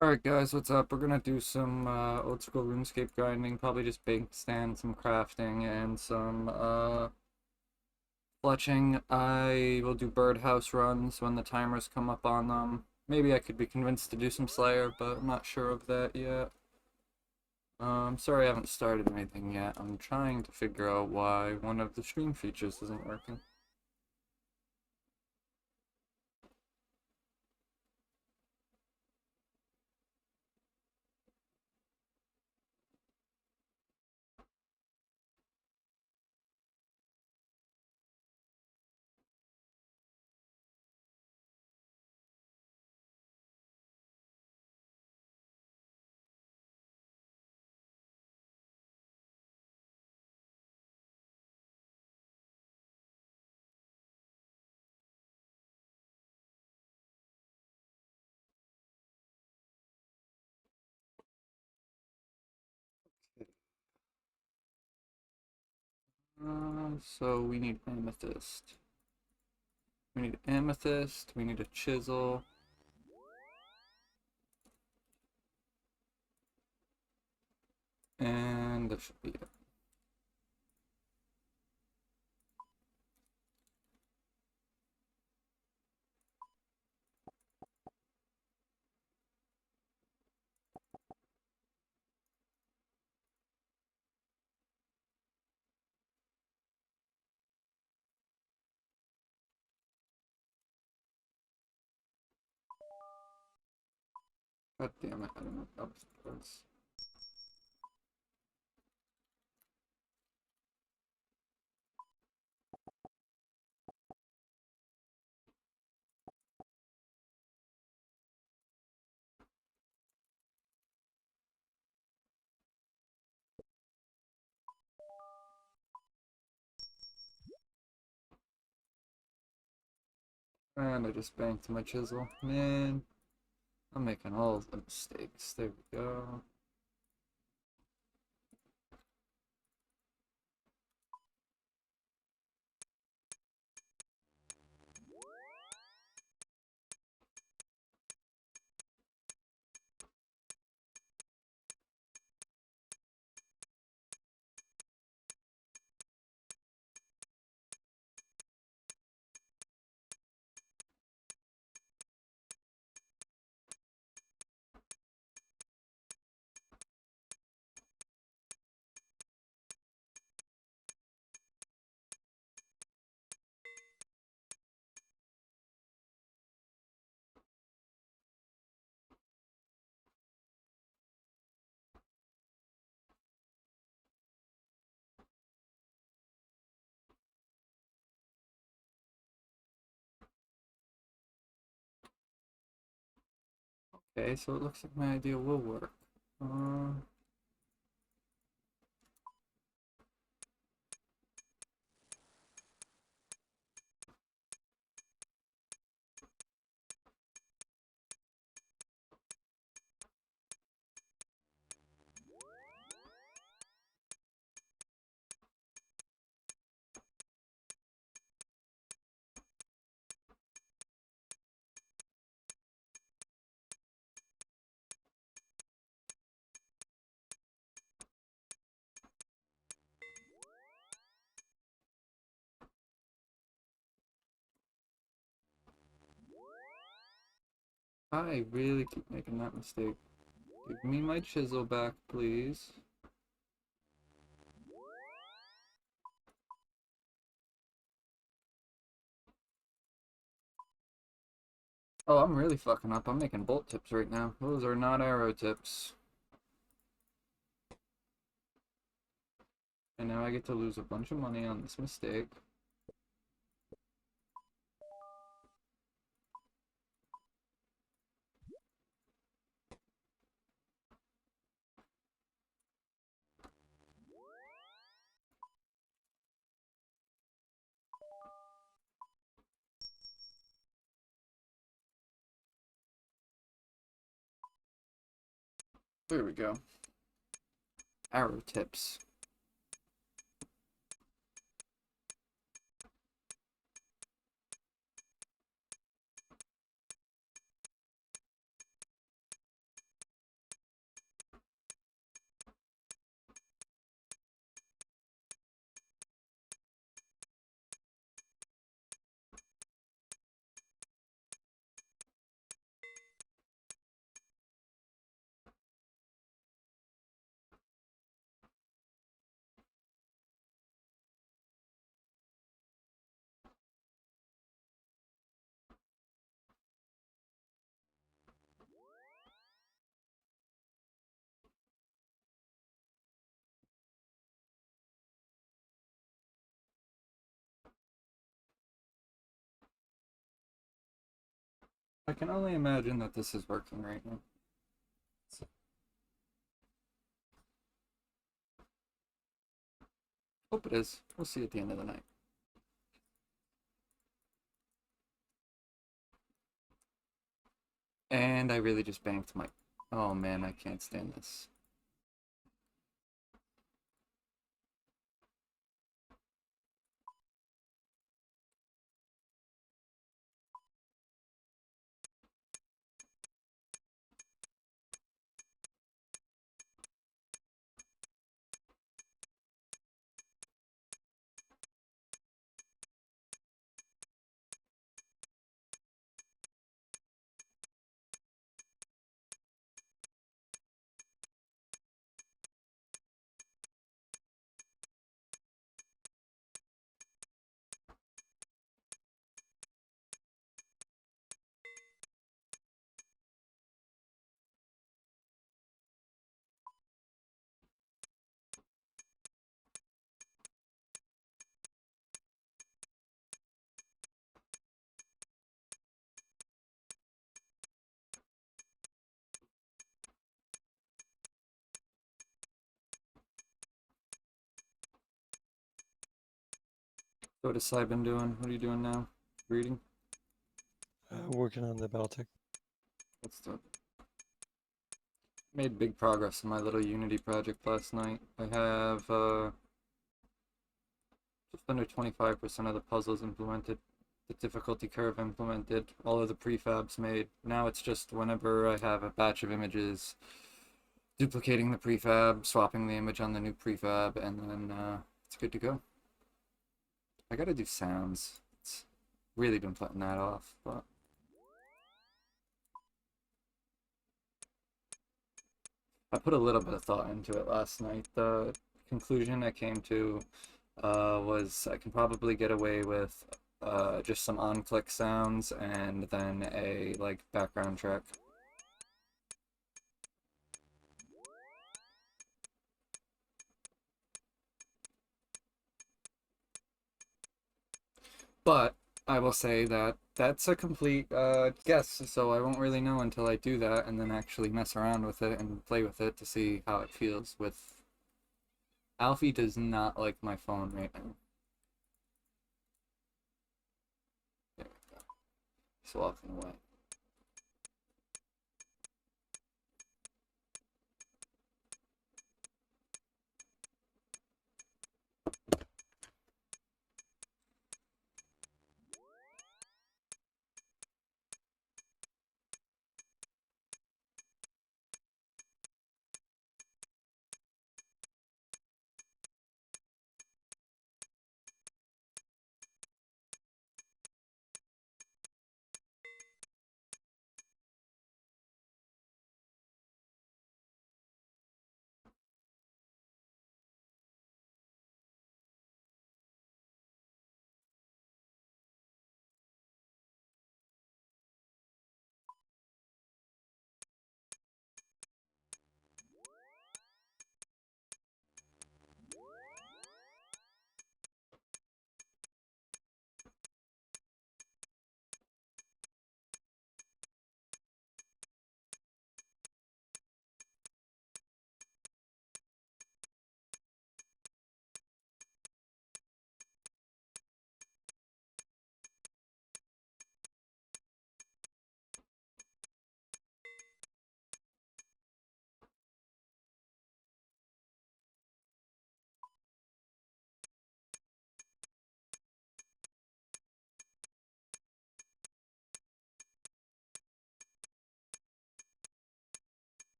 Alright guys, what's up? We're gonna do some old school RuneScape grinding, probably just bank stand, some crafting, and some fletching. I will do birdhouse runs when the timers come up on them. Maybe I could be convinced to do some Slayer, but I'm not sure of that yet. Sorry I haven't started anything yet. I'm trying to figure out why one of the stream features isn't working. So we need amethyst. We need amethyst, we need a chisel, and that should be it. God damn it, I don't know if that was close. And I just banked my chisel. Man, I'm making all the mistakes. There we go. Okay, so it looks like my idea will work. Uh, I really keep making that mistake. Give me my chisel back, please. Oh, I'm really fucking up. I'm making bolt tips right now. Those are not arrow tips. And now I get to lose a bunch of money on this mistake. There we go. Arrow tips. I can only imagine that this is working right now. Hope it is. We'll see at the end of the night. And I really just banked my... Oh man, I can't stand this. What has Sai been doing? What are you doing now? Reading? Working on the Battletech. What's the... Made big progress in my little Unity project last night. I have just under 25% of the puzzles implemented, the difficulty curve implemented, all of the prefabs made. Now it's just whenever I have a batch of images, duplicating the prefab, swapping the image on the new prefab, and then it's good to go. I gotta do sounds. It's really been putting that off, but I put a little bit of thought into it last night. The conclusion I came to was I can probably get away with just some on-click sounds and then a like background track. But I will say that that's a complete guess, so I won't really know until I do that and then actually mess around with it and play with it to see how it feels. With Alfie does not like my phone right now. There we go. He's walking away.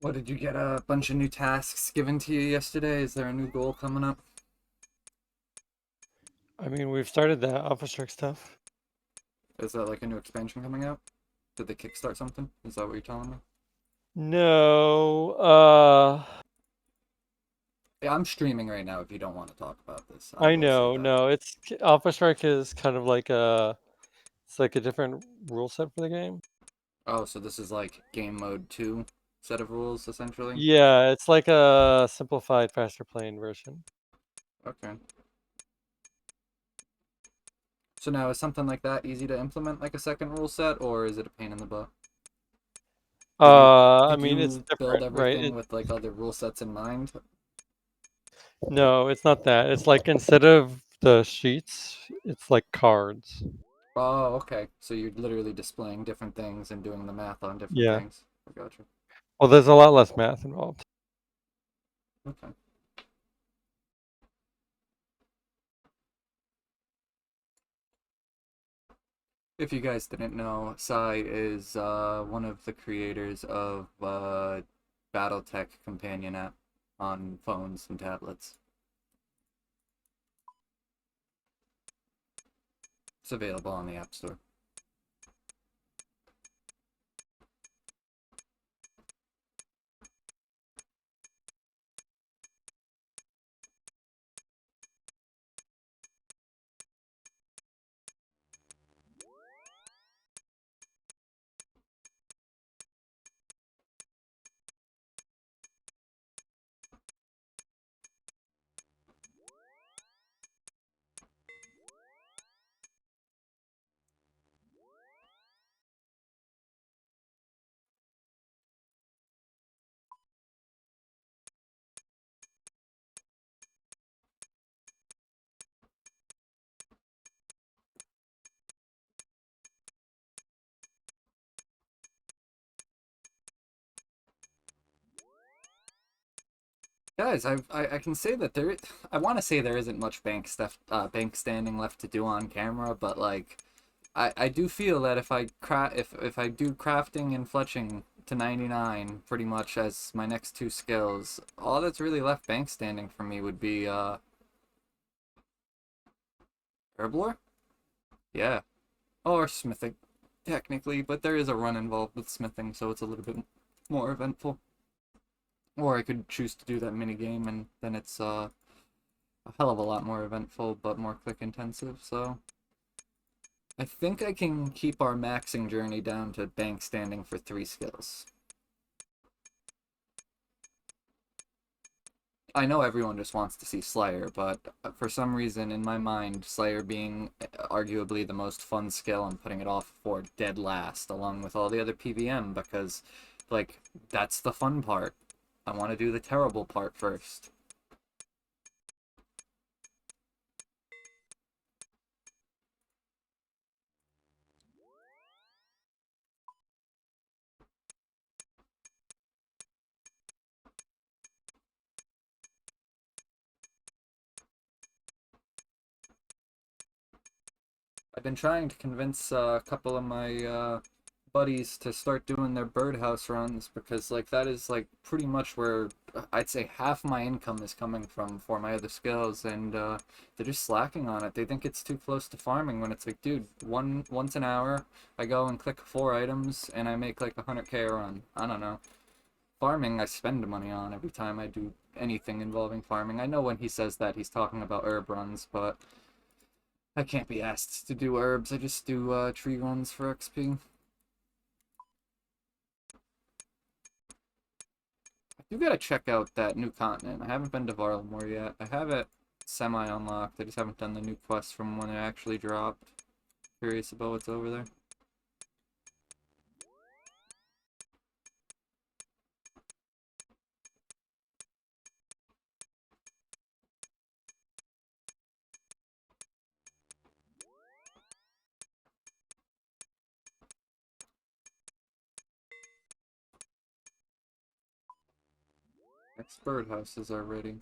What, did you get a bunch of new tasks given to you yesterday? Is there a new goal coming up? I mean, we've started the Alpha Strike stuff. Is that like a new expansion coming out? Did they kickstart something? Is that what you're telling me? No, Yeah, I'm streaming right now if you don't want to talk about this. I I will say know, that. no, it's Alpha Strike is kind of like it's like a different rule set for the game. Oh, so this is like game mode 2? set of rules, essentially? Yeah, it's like a simplified, faster playing version. Okay. So now, is something like that easy to implement, like a second rule set, or is it a pain in the butt? I Did mean, it's you build different, right? everything with like other rule sets in mind? No, it's not that. It's like instead of the sheets, it's like cards. Oh, okay. So you're literally displaying different things and doing the math on different Yeah. things. I gotcha. Well, there's a lot less math involved. Okay. If you guys didn't know, Sai is one of the creators of BattleTech companion app on phones and tablets. It's available on the App Store. Guys, I can say that I want to say there isn't much bank standing left to do on camera, but like I do feel that if I do crafting and fletching to 99 pretty much as my next two skills, all that's really left bank standing for me would be herblore? Yeah. Or smithing, technically, but there is a run involved with smithing, so it's a little bit more eventful. Or I could choose to do that mini game, and then it's a hell of a lot more eventful, but more click intensive. So I think I can keep our maxing journey down to bank standing for 3 skills. I know everyone just wants to see Slayer, but for some reason in my mind, Slayer being arguably the most fun skill, I'm putting it off for dead last, along with all the other PVM, because, like, that's the fun part. I want to do the terrible part first. I've been trying to convince a couple of my buddies to start doing their birdhouse runs because like that is like pretty much where I'd say half my income is coming from for my other skills, and they're just slacking on it. They think it's too close to farming when it's like, dude, once an hour I go and click 4 items and I make like 100K a run. I don't know. Farming I spend money on every time I do anything involving farming. I know when he says that he's talking about herb runs, but I can't be asked to do herbs. I just do tree runs for XP. I do gotta check out that new continent. I haven't been to Varlamore yet. I have it semi-unlocked. I just haven't done the new quest from when it actually dropped. Curious about what's over there. Next birdhouses are ready.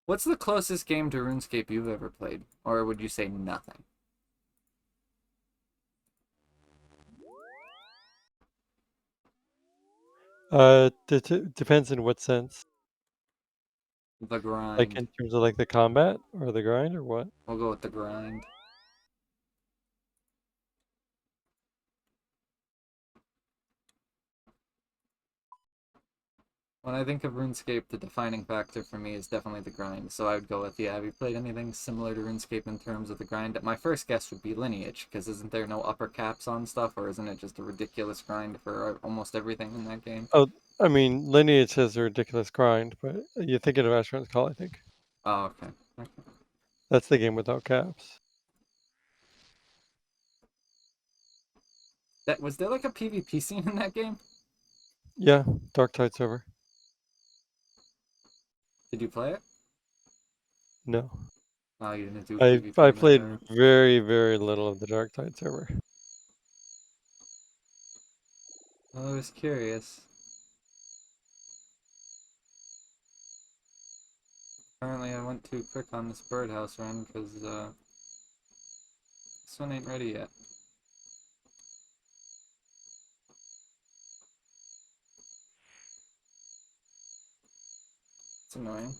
What's the closest game to RuneScape you've ever played? Or would you say nothing? Depends in what sense. The Like grind. in terms of like the combat or the grind or what? We'll go with the grind. When I think of RuneScape, the defining factor for me is definitely the grind. So I would go with, yeah, have you played anything similar to RuneScape in terms of the grind? My first guess would be Lineage, because isn't there no upper caps on stuff, or isn't it just a ridiculous grind for almost everything in that game? Oh, I mean, Lineage has a ridiculous grind, but you're thinking of Asheron's Call, I think. Oh, okay. That's the game without caps. That was there like a PvP scene in that game? Yeah, Dark Tide server. Did you play it? No. Oh, you didn't do I PvP I in that, played or... very, very little of the Dark Tide server. Well, I was curious. Apparently, I went too quick on this birdhouse run because this one ain't ready yet. It's annoying.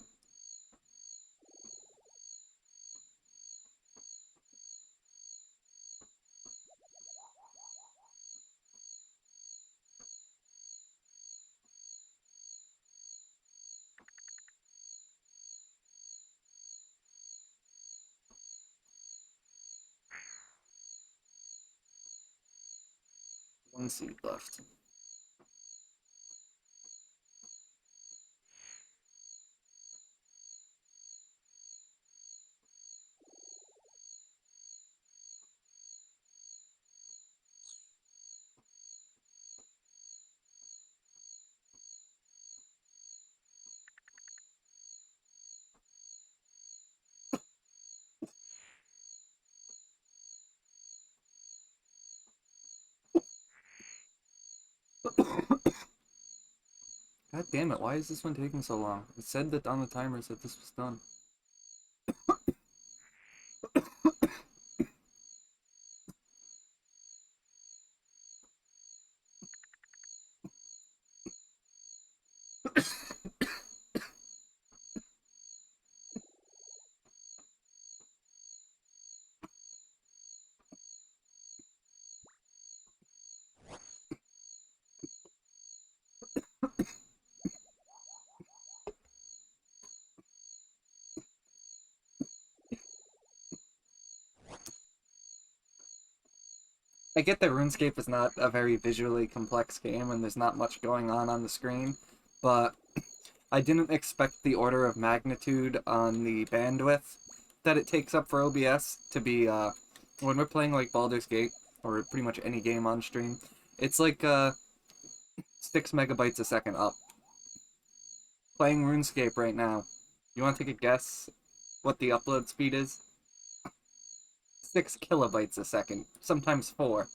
One seed left. God damn it, why is this one taking so long? It said that on the timers that this was done. I get that RuneScape is not a very visually complex game and there's not much going on the screen, but I didn't expect the order of magnitude on the bandwidth that it takes up for OBS to be, when we're playing like Baldur's Gate, or pretty much any game on stream, it's like, 6 megabytes a second up. Playing RuneScape right now, you want to take a guess what the upload speed is? 6 kilobytes a second, sometimes 4.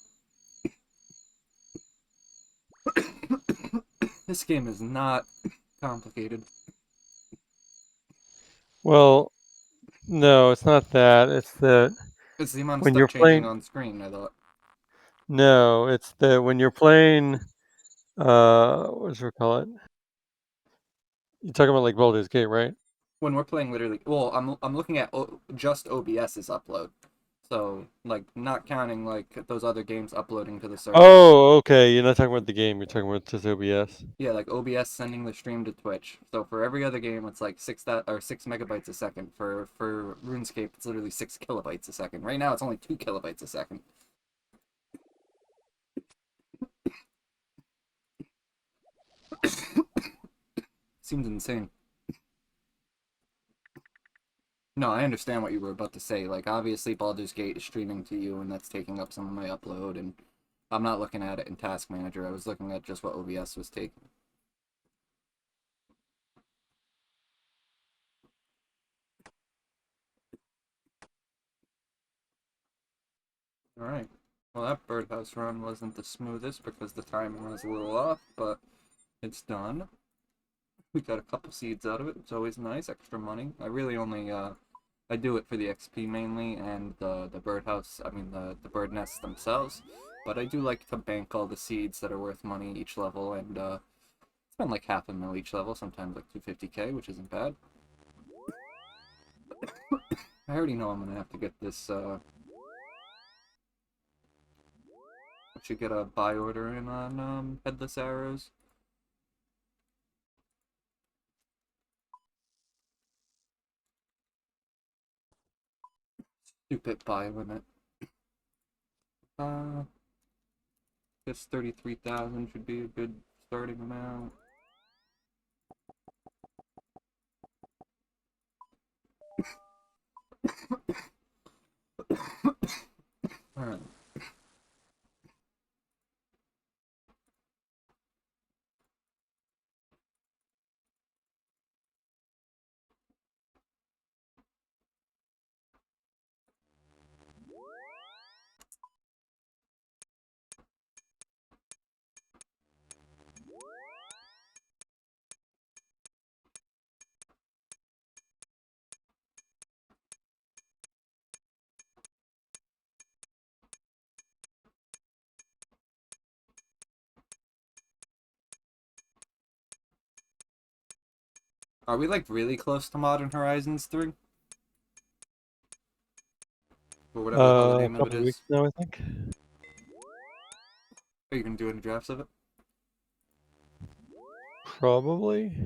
This game is not complicated. Well, no, it's not that. It's that It's the amount of when stuff you're changing playing. on screen, I thought. No, it's that when you're playing. What do we call it? You're talking about like Baldur's Gate, right? When we're playing literally, well, I'm looking at just OBS's upload. So, like, not counting, like, those other games uploading to the server. Oh, okay. You're not talking about the game. You're talking about just OBS. Yeah, like OBS sending the stream to Twitch. So for every other game, it's like 6 megabytes a second. For RuneScape, it's literally 6 kilobytes a second. Right now, it's only 2 kilobytes a second. Seems insane. No, I understand what you were about to say. Like, obviously, Baldur's Gate is streaming to you, and that's taking up some of my upload. And I'm not looking at it in Task Manager. I was looking at just what OBS was taking. All right. Well, that birdhouse run wasn't the smoothest because the timing was a little off, but it's done. We got a couple seeds out of it. It's always nice, extra money. I really only I do it for the XP mainly and the birdhouse. I mean the bird nests themselves. But I do like to bank all the seeds that are worth money each level, and spend like half a mil each level, sometimes like 250k, which isn't bad. I already know I'm gonna have to get this. I should get a buy order in on headless arrows. 2-pip buy limit. Guess 33,000 should be a good starting amount. Alright. Are we like really close to Modern Horizons 3? Or whatever the hell the A name of it couple weeks is. now, I think. Are you gonna do any drafts of it? Probably.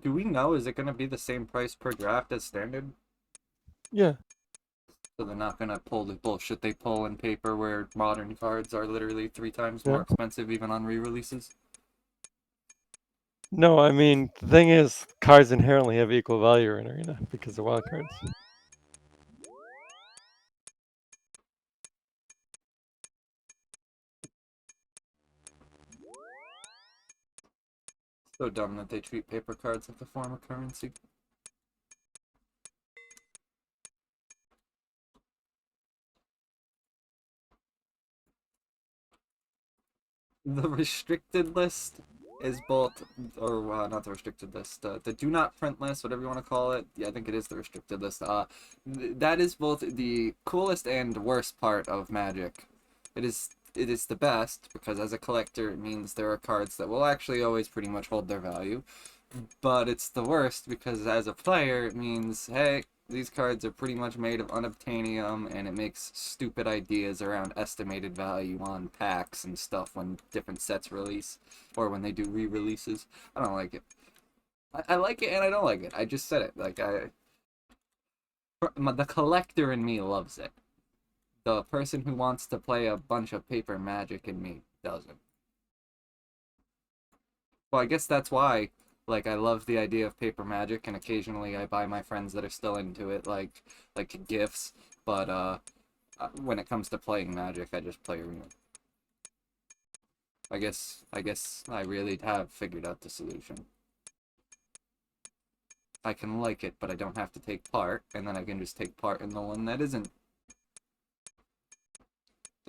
Do we know, is it gonna be the same price per draft as standard? Yeah. So they're not gonna pull the bullshit they pull in paper where modern cards are literally 3 times more Yeah. expensive even on re-releases? No, I mean the thing is, cards inherently have equal value in Arena because of wild cards. So dumb that they treat paper cards like a form of currency. The restricted list is both, or not the restricted list, the do not print list, whatever you want to call it. Yeah, I think it is the restricted list. That is both the coolest and worst part of Magic. It is the best because as a collector, it means there are cards that will actually always pretty much hold their value. But it's the worst because as a player, it means, hey, these cards are pretty much made of unobtainium, and it makes stupid ideas around estimated value on packs and stuff when different sets release, or when they do re-releases. I don't like it. I like it and I don't like it. I just said it. The collector in me loves it. The person who wants to play a bunch of paper Magic in me doesn't. Well, I guess that's why, like, I love the idea of paper Magic, and occasionally I buy my friends that are still into it, like gifts. But when it comes to playing Magic, I just play Arena. I guess I really have figured out the solution. I can like it, but I don't have to take part, and then I can just take part in the one that isn't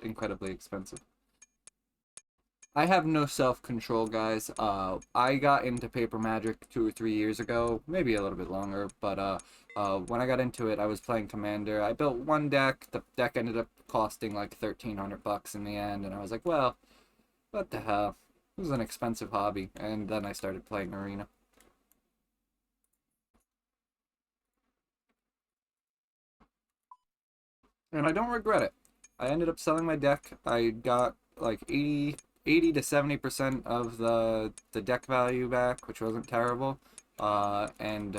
incredibly expensive. I have no self-control, guys. I got into paper Magic 2 or 3 years ago, maybe a little bit longer, but when I got into it, I was playing Commander. I built one deck. The deck ended up costing like $1,300 in the end, and I was like, well, what the hell? It was an expensive hobby, and then I started playing Arena. And I don't regret it. I ended up selling my deck. I got like 80 to 70% of the deck value back, which wasn't terrible. And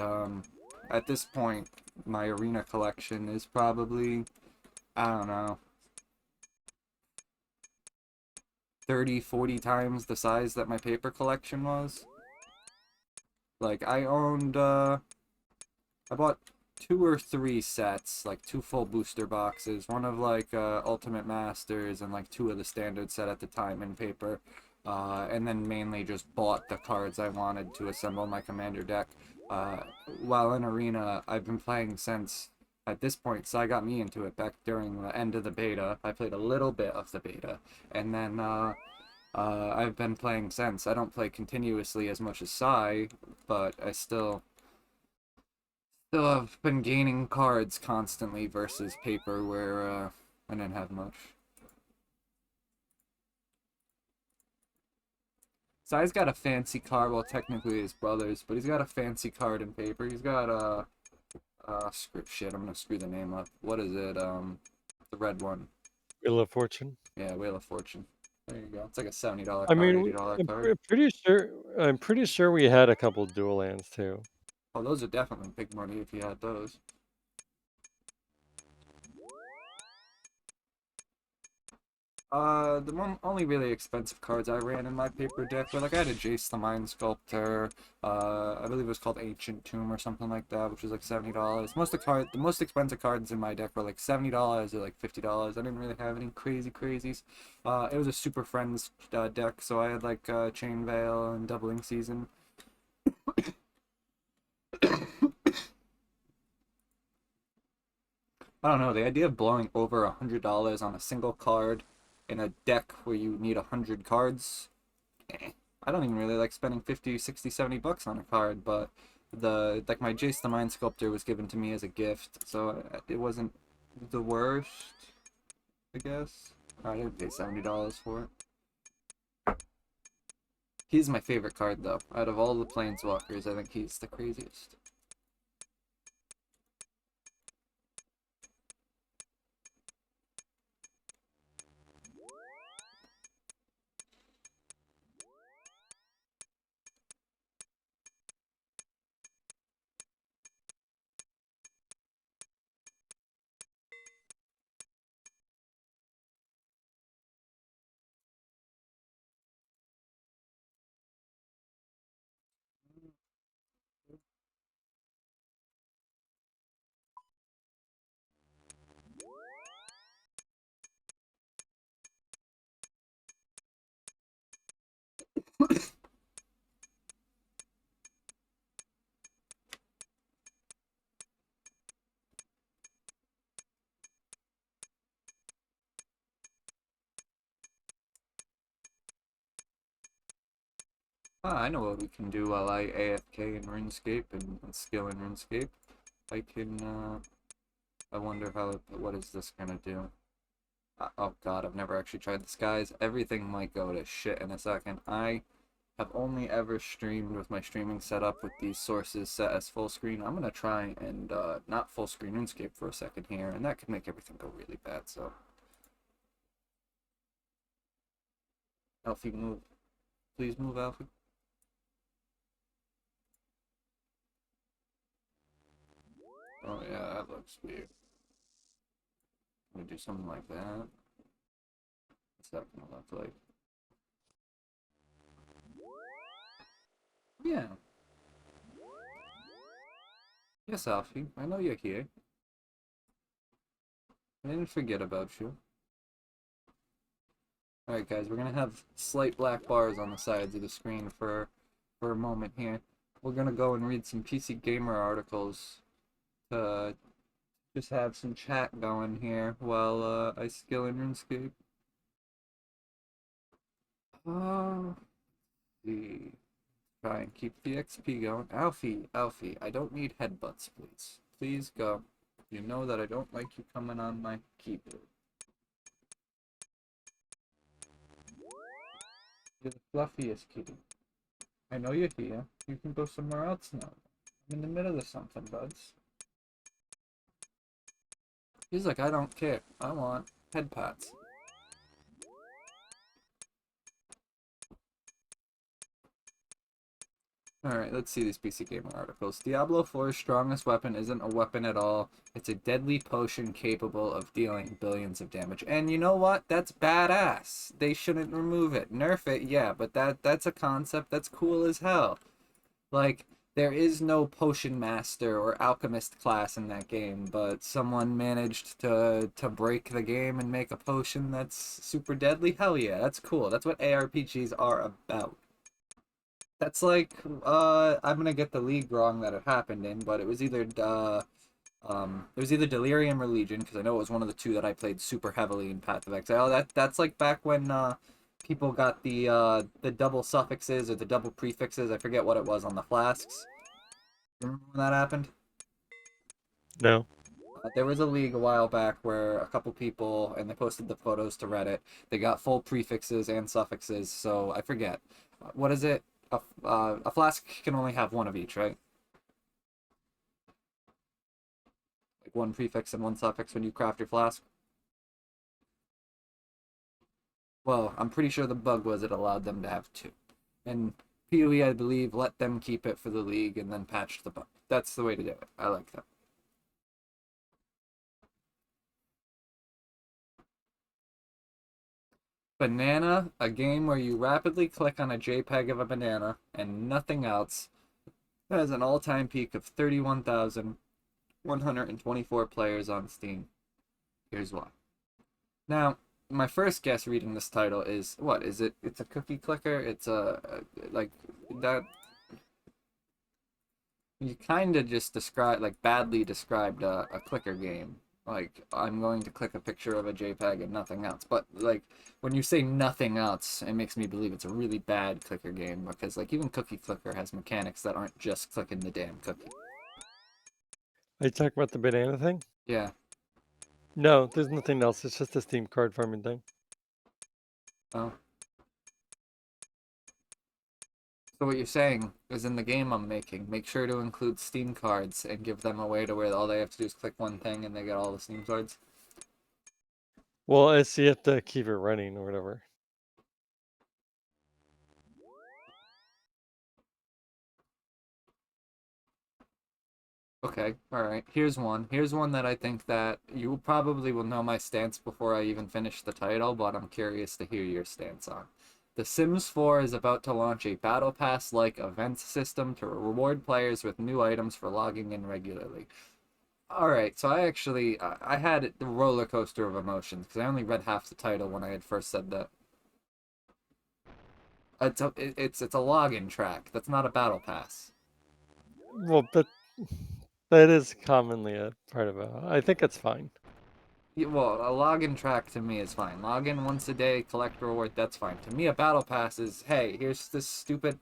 at this point, my Arena collection is probably, I don't know, 30, 40 times the size that my paper collection was. Like, I bought 2 or 3 sets, like 2 full booster boxes, one of like Ultimate Masters and like 2 of the standard set at the time in paper, and then mainly just bought the cards I wanted to assemble my commander deck. Uh, while in Arena, I've been playing since at this point, Sai got me into it back during the end of the beta. I played a little bit of the beta, and then I've been playing since. I don't play continuously as much as Sai, but I still have been gaining cards constantly versus paper where I didn't have much. Sai's got a fancy card, well technically his brother's, but he's got a fancy card in paper. He's got script shit, I'm gonna screw the name up. What is it? The red one. Wheel of Fortune. Yeah, Wheel of Fortune. There you go. It's like a $70 I card, mean, $80 card. I'm pretty sure we had a couple dual lands too. Oh, those are definitely big money if you had those. Only really expensive cards I ran in my paper deck were like I had a Jace the Mind Sculptor, I believe it was called Ancient Tomb or something like that, which was like $70. The most expensive cards in my deck were like $70 or like $50. I didn't really have any crazy crazies. It was a Super Friends deck, so I had like Chain Veil and Doubling Season. I don't know, the idea of blowing over $100 on a single card in a deck where you need 100 cards. I don't even really like spending 50, 60, 70 bucks on a card, but my Jace the Mind Sculptor was given to me as a gift, so it wasn't the worst, I guess. I didn't pay $70 for it. He's my favorite card, though. Out of all the Planeswalkers, I think he's the craziest. I know what we can do while I AFK in RuneScape and skill in RuneScape. I can, I wonder what is this gonna do? Oh god, I've never actually tried this, guys. Everything might go to shit in a second. I have only ever streamed with my streaming setup with these sources set as full screen. I'm gonna try and not full screen RuneScape for a second here, and that could make everything go really bad, so. Alfie, move. Please move, Alfie. Oh yeah, that looks weird. Can we do something like that? What's that gonna look like? Yeah. Yes, Alfie, I know you're here. I didn't forget about you. Alright guys, we're gonna have slight black bars on the sides of the screen for a moment here. We're gonna go and read some PC Gamer articles to just have some chat going here while I skill in RuneScape. The Try and keep the XP going. Alfie, I don't need headbutts, please. Please go. You know that I don't like you coming on my keyboard. You're the fluffiest kitty. I know you're here. You can go somewhere else now. I'm in the middle of something, buds. He's like, I don't care. I want head pats. Alright, let's see these PC Gamer articles. Diablo 4's strongest weapon isn't a weapon at all. It's a deadly potion capable of dealing billions of damage. And you know what? That's badass. They shouldn't remove it. Nerf it, yeah, but that's a concept that's cool as hell. Like, there is no potion master or alchemist class in that game, but someone managed to break the game and make a potion that's super deadly. Hell yeah, that's cool. That's what ARPGs are about. That's like, I'm gonna get the league wrong that it happened in, but it was either Delirium or Legion, because I know it was one of the two that I played super heavily in Path of Exile. That's like back when people got the double suffixes or the double prefixes. I forget what it was on the flasks. Remember when that happened? No. There was a league a while back where a couple people, and they posted the photos to Reddit, they got full prefixes and suffixes, so I forget. What is it? A flask can only have one of each, right? Like one prefix and one suffix when you craft your flask. Well, I'm pretty sure the bug was it allowed them to have two. And PoE, I believe, let them keep it for the league and then patched the bug. That's the way to do it. I like that. Banana, a game where you rapidly click on a JPEG of a banana and nothing else, has an all-time peak of 31,124 players on Steam. Here's why. Now, my first guess reading this title is what is it? It's a cookie clicker. It's like that. You kind of just described like badly described a clicker game. Like I'm going to click a picture of a JPEG and nothing else. But like when you say nothing else, it makes me believe it's a really bad clicker game because like even Cookie Clicker has mechanics that aren't just clicking the damn cookie. Are you talking about the banana thing? Yeah. No, there's nothing else. It's just a Steam card farming thing. Oh. So what you're saying is in the game I'm making, make sure to include Steam cards and give them a way to where all they have to do is click one thing and they get all the Steam cards. Well, it's you have to keep it running or whatever. Okay, all right. Here's one. Here's one that I think that you probably will know my stance before I even finish the title, but I'm curious to hear your stance on. The Sims 4 is about to launch a Battle Pass-like event system to reward players with new items for logging in regularly. All right, so I had the roller coaster of emotions because I only read half the title when I had first said that. It's a login track. That's not a battle pass. Well, that is commonly a part of it. I think it's fine. Well, a login track to me is fine. Login once a day, collect reward, that's fine. To me, a battle pass is, hey, here's this stupid,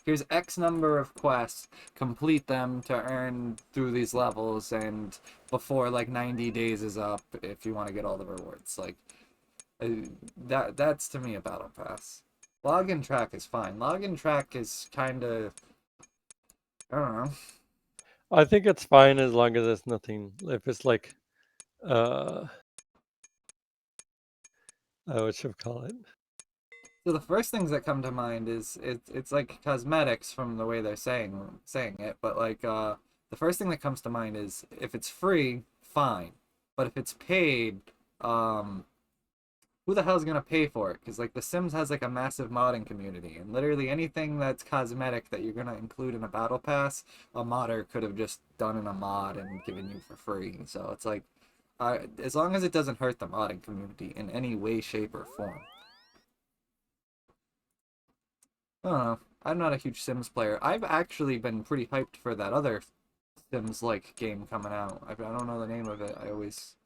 here's X number of quests, complete them to earn through these levels, and before like 90 days is up, if you want to get all the rewards. Like, uh, that's to me a battle pass. Login track is fine. Login track is kind of, I don't know. I think it's fine as long as it's nothing. If it's like, uh, what should we call it? So the first things that come to mind is it's like cosmetics from the way they're saying it, but like the first thing that comes to mind is if it's free, fine. But if it's paid, um who the hell's gonna pay for it? Because like The Sims has like a massive modding community, and literally anything that's cosmetic that you're gonna include in a battle pass, a modder could have just done in a mod and given you for free. So it's like as long as it doesn't hurt the modding community in any way, shape, or form. I don't know. I'm not a huge Sims player. I've actually been pretty hyped for that other Sims like game coming out. I don't know the name of it. I always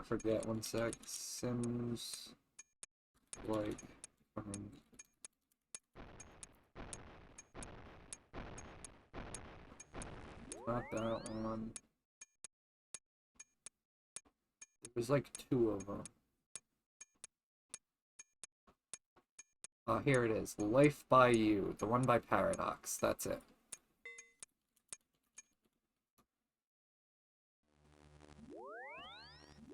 forget. One sec. Sims like um, not that one. There's like two of them. Here it is. Life by You, the one by Paradox. That's it.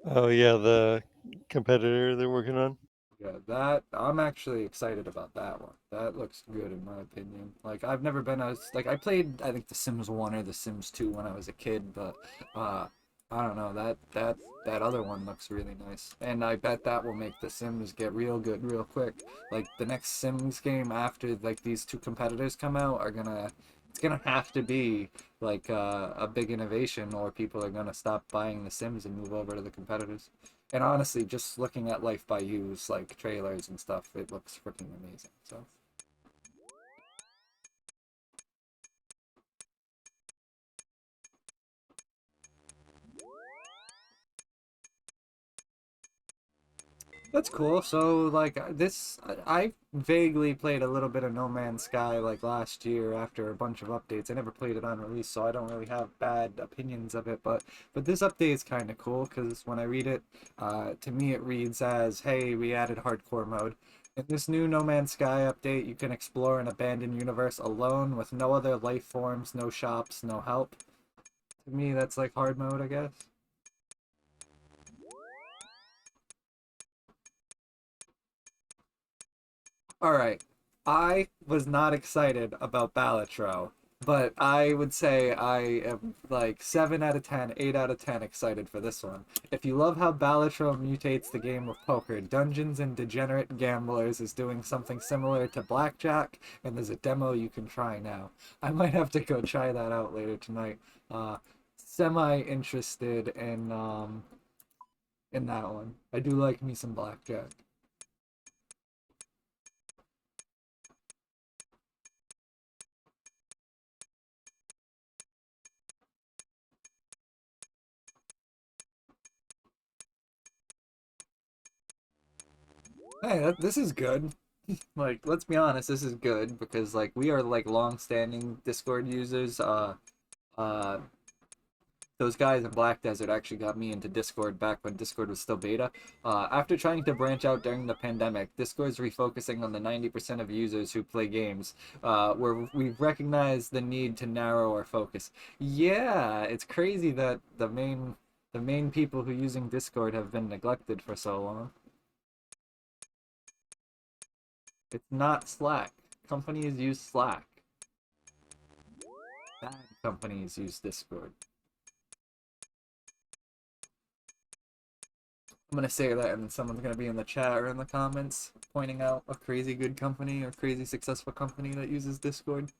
Oh yeah, the competitor they're working on. Yeah, that I'm actually excited about that one. That looks good in my opinion. Like I've never been as like I played I think The Sims 1 or The Sims 2 when I was a kid, but uh I don't know, that other one looks really nice. And I bet that will make The Sims get real good real quick. Like the next Sims game after like these two competitors come out are gonna it's gonna have to be like a big innovation or people are gonna stop buying The Sims and move over to the competitors. And honestly, just looking at Life by You's like trailers and stuff, it looks freaking amazing. So that's cool. So like this, I vaguely played a little bit of No Man's Sky like last year after a bunch of updates. I never played it on release, so I don't really have bad opinions of it. But this update is kind of cool because when I read it, to me it reads as, "Hey, we added hardcore mode." In this new No Man's Sky update, you can explore an abandoned universe alone with no other life forms, no shops, no help. To me, that's like hard mode, I guess. All right. I was not excited about Balatro. But I would say I am like 7 out of 10, 8 out of 10 excited for this one. If you love how Balatro mutates the game of poker, Dungeons and Degenerate Gamblers is doing something similar to Blackjack, and there's a demo you can try now. I might have to go try that out later tonight. Semi interested in that one. I do like me some Blackjack. Hey, this is good. Like, let's be honest, this is good because like we are like long-standing Discord users. Uh, those guys in Black Desert actually got me into Discord back when Discord was still beta. After trying to branch out during the pandemic, Discord's refocusing on the 90% of users who play games, where we've recognized the need to narrow our focus. Yeah, it's crazy that the main people who are using Discord have been neglected for so long. It's not Slack. Companies use Slack. Bad companies use Discord. I'm gonna say that, and then someone's gonna be in the chat or in the comments pointing out a crazy good company or crazy successful company that uses Discord.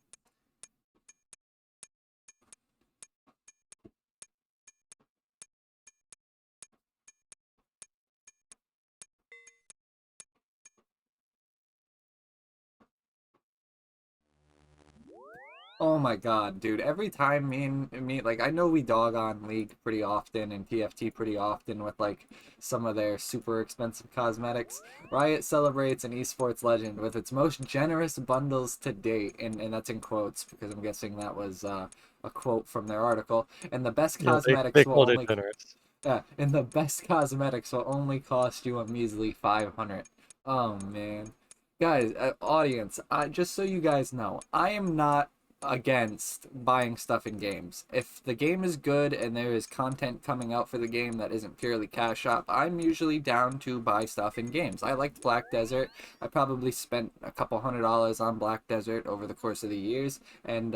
Oh my god, dude. Every time me like I know we dog on League pretty often and TFT pretty often with like some of their super expensive cosmetics. Riot celebrates an esports legend with its most generous bundles to date, and that's in quotes because I'm guessing that was a quote from their article. And the best Yeah, they cosmetics will called it only generous. yeah, and the best cosmetics will only cost you a measly 500. Oh man. Guys, audience, just so you guys know, I am not against buying stuff in games. If the game is good and there is content coming out for the game that isn't purely cash up, I'm usually down to buy stuff in games. I liked Black Desert. I probably spent a couple $100 on Black Desert over the course of the years, and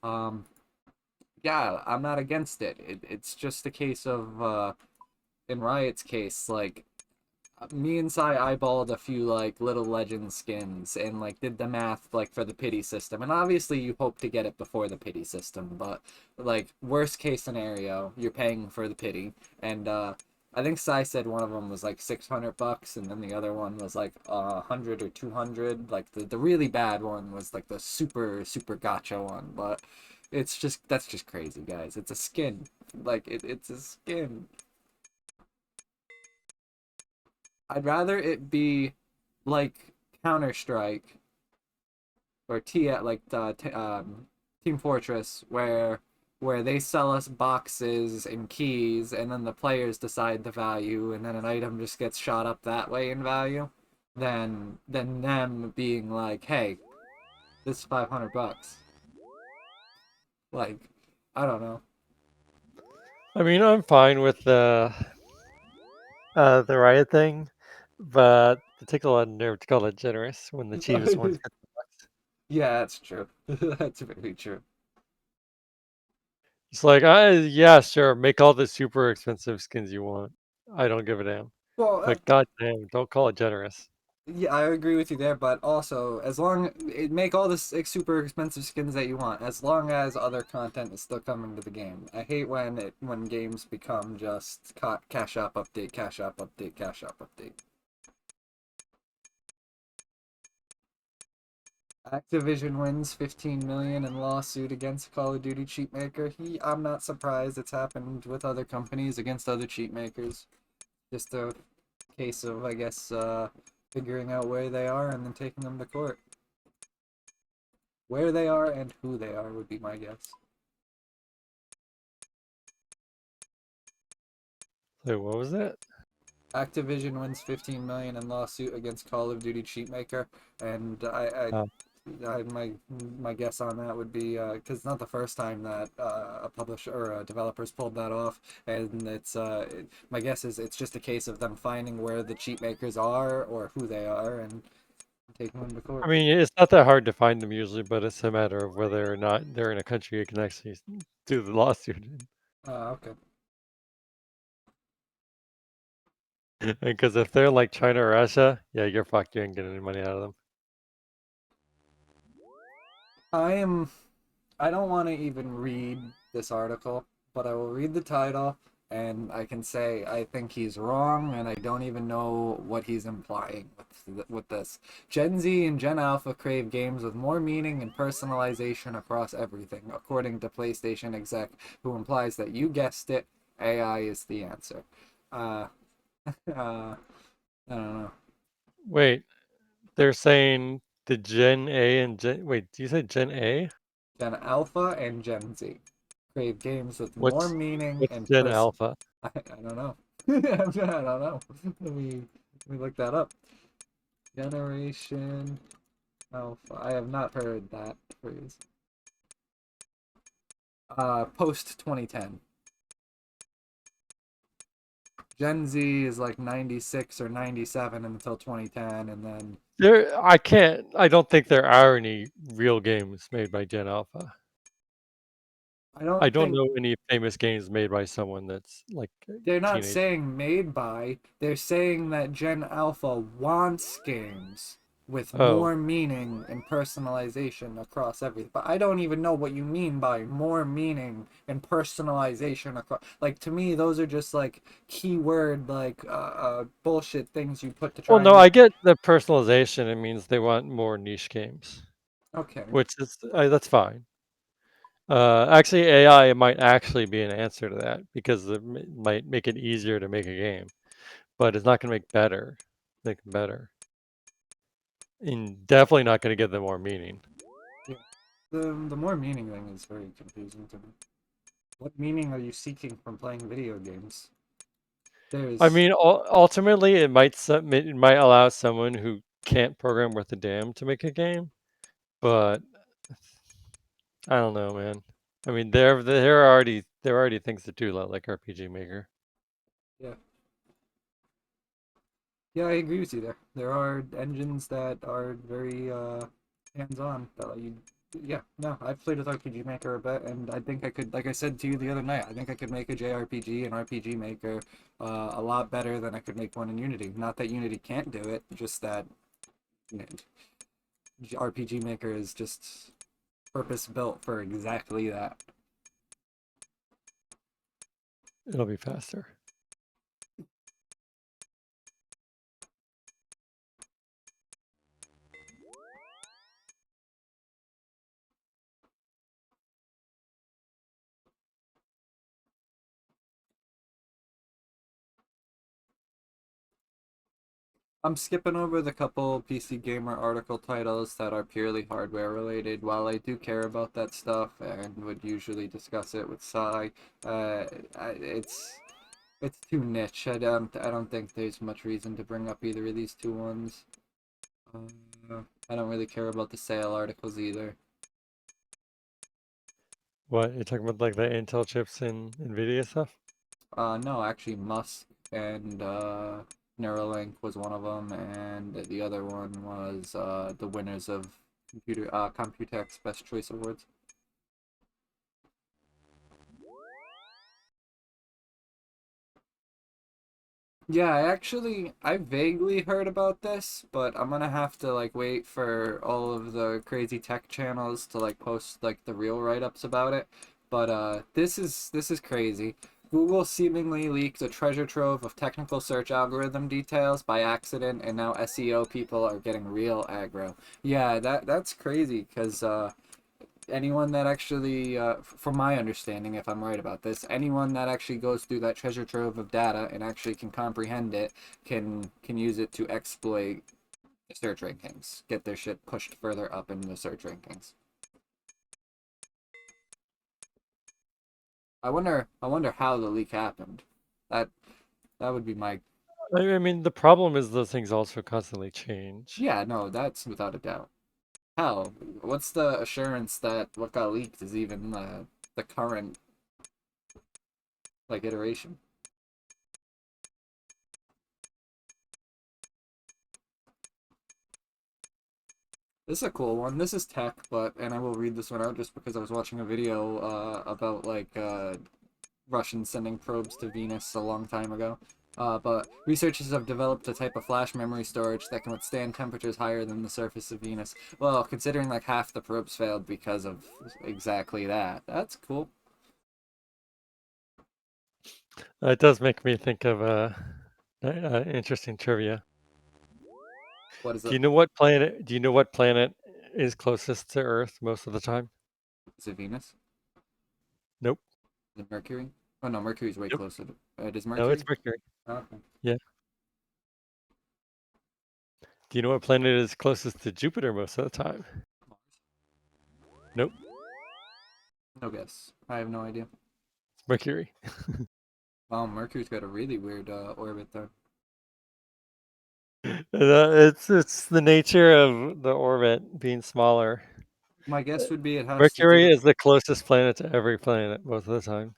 um, yeah, I'm not against it. It's just a case of in Riot's case, like me and Sai eyeballed a few like little legend skins and like did the math like for the pity system. And obviously you hope to get it before the pity system, but like worst case scenario, you're paying for the pity. And I think Sai said one of them was like $600 and then the other one was like 100 or 200. Like the really bad one was like the super gotcha one, but that's just crazy, guys. It's a skin. Like it's a skin. I'd rather it be like Counter Strike or Team Fortress, where they sell us boxes and keys, and then the players decide the value, and then an item just gets shot up that way in value, than them being like, hey, this is $500. Like, I don't know. I mean, I'm fine with the riot thing, but to take a lot of nerve to call it generous when the cheapest one's $50. Yeah, that's true. That's very true. It's like, yeah, sure, make all the super expensive skins you want. I don't give a damn. Well, But goddamn, don't call it generous. yeah, I agree with you there, but also as long it make all this super expensive skins that you want, as long as other content is still coming to the game. I hate when games become just cash up update, cash up update, cash up update. Activision wins 15 million in lawsuit against Call of Duty cheat maker. I'm not surprised it's happened with other companies against other cheat makers. Just a case of, I guess, figuring out where they are and then taking them to court. Where they are and who they are would be my guess. So what was that? Activision wins 15 million in lawsuit against Call of Duty cheatmaker, and Uh, my guess on that would be because it's not the first time that a publisher or a developer's pulled that off, and my guess is it's just a case of them finding where the cheat makers are or who they are and taking them to court. I mean, it's not that hard to find them usually, but it's a matter of whether or not they're in a country you can actually do the lawsuit in. Okay. Because if they're like China or Russia, yeah, you're fucked. You ain't getting any money out of them. I am. I don't want to even read this article, but I will read the title and I can say I think he's wrong and I don't even know what he's implying with this. Gen Z and Gen Alpha crave games with more meaning and personalization across everything, according to PlayStation exec, who implies that you guessed it, AI is the answer. Uh, I don't know. Wait, they're saying the Gen A and Gen. Wait, do you say Gen A? Gen Alpha and Gen Z crave games with more What's meaning what's and Gen Alpha? I don't know. I don't know. Let me look that up. Generation Alpha. I have not heard that phrase. Post 2010. Gen Z is like 96 or 97 until 2010, and then I don't think there are any real games made by Gen Alpha. I I don't don't think know any famous games made by someone that's like a they're not teenage. saying made by, they're saying that Gen Alpha wants games with Oh, more meaning and personalization across everything. But I don't even know what you mean by more meaning and personalization across. Like to me, those are just like keyword like bullshit things you put to well, try and no, get. I get the personalization. It means they want more niche games, Okay. which is that's fine. Actually, AI might actually be an answer to that because might make it easier to make a game, but it's not going to make them better, and definitely not going to give them more meaning. Yeah. The more meaning thing is very confusing to me. What meaning are you seeking from playing video games? I There's mean, ultimately, it might allow someone who can't program worth a damn to make a game, but I don't know, man. I mean, there are already things to do like RPG Maker. yeah. Yeah, I agree with you there. There are engines that are very hands-on that let you. Yeah, no, I've played with RPG Maker a bit, and I think I could, like I said to you the other night, I think I could make a JRPG and RPG Maker a lot better than I could make one in Unity. Not that Unity can't do it, just that you know, RPG Maker is just purpose built for exactly that. It'll be faster. I'm skipping over the couple PC Gamer article titles that are purely hardware related. While I do care about that stuff and would usually discuss it with Sai, it's too niche. I don't think there's much reason to bring up either of these two ones. I don't really care about the sale articles either. What you're talking about, like the Intel chips and Nvidia stuff? No, actually, Musk and Neuralink was one of them, and the other one was the winners of Computex Best Choice Awards. Yeah, I vaguely heard about this, but I'm gonna have to like wait for all of the crazy tech channels to like post like the real write-ups about it. But this is crazy. Google seemingly leaked a treasure trove of technical search algorithm details by accident, and now SEO people are getting real aggro. Yeah, that's crazy because anyone that actually, from my understanding, if I'm right about this, anyone that actually goes through that treasure trove of data and actually can comprehend it can use it to exploit the search rankings, get their shit pushed further up in the search rankings. I wonder how the leak happened. That that would be my I mean, the problem is those things also constantly change. yeah, no, that's without a doubt. How? What's the assurance that what got leaked is even the current like iteration? This is a cool one. This is tech, and I will read this one out just because I was watching a video about Russians sending probes to Venus a long time ago. But researchers have developed a type of flash memory storage that can withstand temperatures higher than the surface of Venus. Well, considering like half the probes failed because of exactly that, that's cool. It does make me think of interesting trivia. What is Do it? you know what planet? Do you know what planet is closest to Earth most of the time? Is it Venus? Nope. Is it Mercury? Oh no, Mercury's way Nope. closer to. It is No, it's Mercury. Mercury. Oh, okay. Yeah. Do you know what planet is closest to Jupiter most of the time? Nope. No guess. I have no idea. It's Mercury. Wow, Mercury's got a really weird orbit there. It's the nature of the orbit being smaller. My guess would be it has to do Mercury with. is the closest planet to every planet most of the time.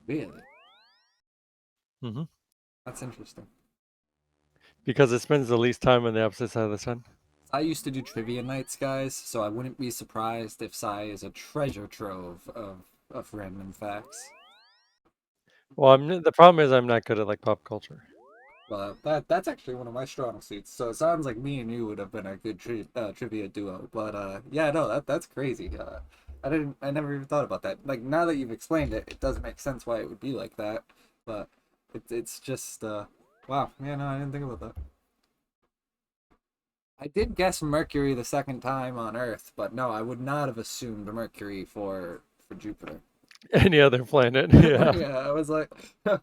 Really? Hmm. That's interesting. Because it spends the least time on the opposite side of the sun. I used to do trivia nights, guys, so I wouldn't be surprised if Psy is a treasure trove of random facts. Well, the problem is I'm not good at like pop culture. But that's actually one of my strong suits. So it sounds like me and you would have been a good trivia duo. But yeah, no, that's crazy. I never even thought about that. Like now that you've explained it, it does make sense why it would be like that. But it's just wow. Yeah, no, I didn't think about that. I did guess Mercury the second time on Earth, but no, I would not have assumed Mercury for Jupiter. Any other planet, yeah. Yeah, I was like, that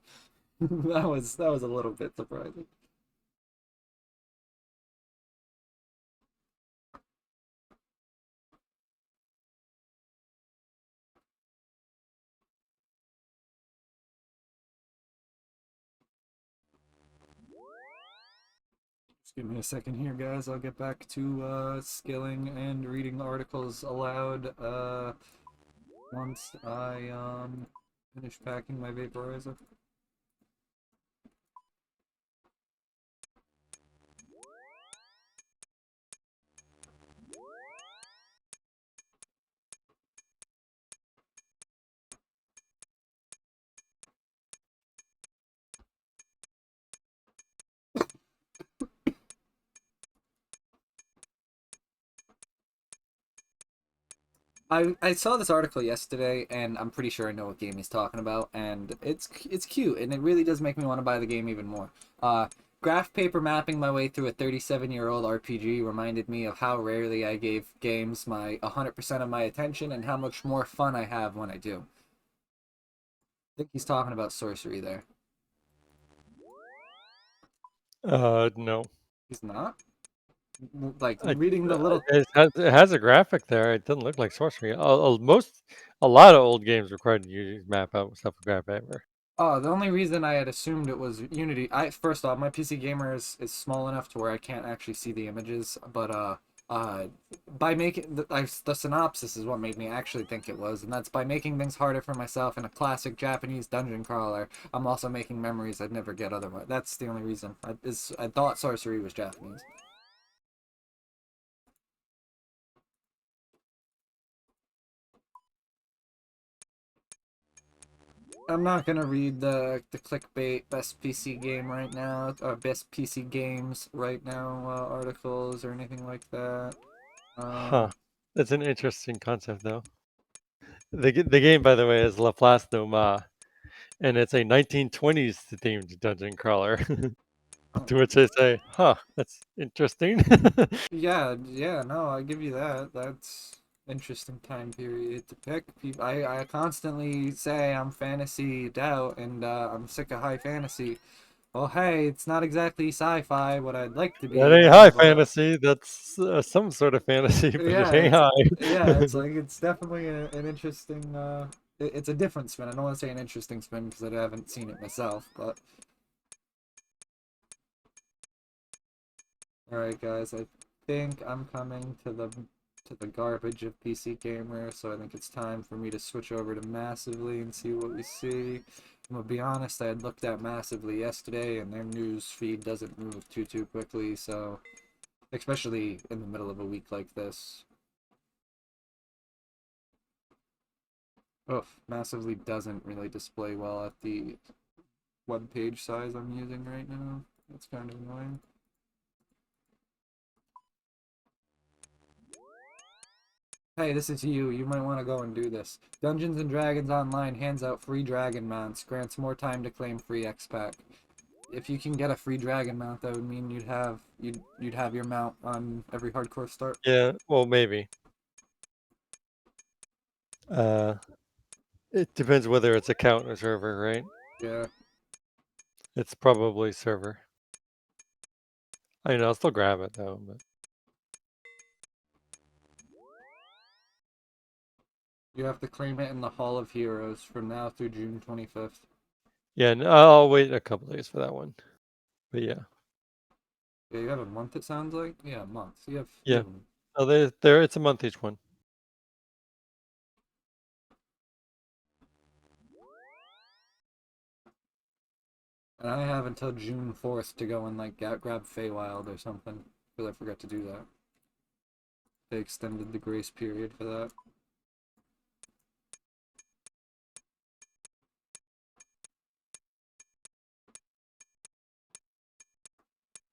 was a little bit surprising. Just give me a second here, guys. I'll get back to skilling and reading articles aloud once I finish packing my vaporizer. I saw this article yesterday, and I'm pretty sure I know what game he's talking about, and it's cute, and it really does make me want to buy the game even more. Graph paper mapping my way through a 37-year-old RPG reminded me of how rarely I gave games my 100% of my attention, and how much more fun I have when I do. I think he's talking about sorcery there. No. He's not? Like I, reading the little. it has a graphic there. It doesn't look like sorcery. A lot of old games required you to map out stuff with graph paper. Oh, the only reason I had assumed it was Unity. I first off, my PC gamer is small enough to where I can't actually see the images, but uh, by making the synopsis is what made me actually think it was, and that's by making things harder for myself in a classic Japanese dungeon crawler. I'm also making memories I'd never get otherwise. That's the only reason. I thought sorcery was Japanese. I'm not gonna read the clickbait best PC game right now, or best PC games right now articles or anything like that. Huh. That's an interesting concept, though. The game, by the way, is La Place No Ma, and it's a 1920s themed dungeon crawler. Oh, To which I say, huh, that's interesting. yeah, yeah, no, I give you that. That's interesting time period to pick. I constantly say I'm fantasy doubt and I'm sick of high fantasy. Well, hey, it's not exactly sci-fi what I'd like to That be ain't now, high but fantasy. That's some sort of fantasy, but it yeah, ain't it's high. like it's definitely an interesting it's a different spin. I don't want to say an interesting spin because I haven't seen it myself, but all right, guys, I think I'm coming to the garbage of PC Gamer, so I think it's time for me to switch over to Massively and see what we see. I'm gonna be honest, I had looked at Massively yesterday, and their news feed doesn't move too quickly, so especially in the middle of a week like this. Oh, Massively doesn't really display well at the web page size I'm using right now. That's kind of annoying. Hey, this is you. You might want to go and do this. Dungeons and Dragons Online hands out free dragon mounts, grants more time to claim free X-Pack. If you can get a free dragon mount, that would mean you'd have your mount on every hardcore start. Yeah, well, maybe. Uh, it depends whether it's account or server, right? Yeah. It's probably server. I mean, I'll still grab it though, but You have to claim it in the Hall of Heroes from now through June 25th. yeah, I'll wait a couple days for that one. But yeah, Yeah, you have a month, it sounds like? Yeah, a month. You yeah. have Oh, there. It's a month each one. and I have until June 4th to go and like grab Feywild or something. Because I forgot to do that. They extended the grace period for that.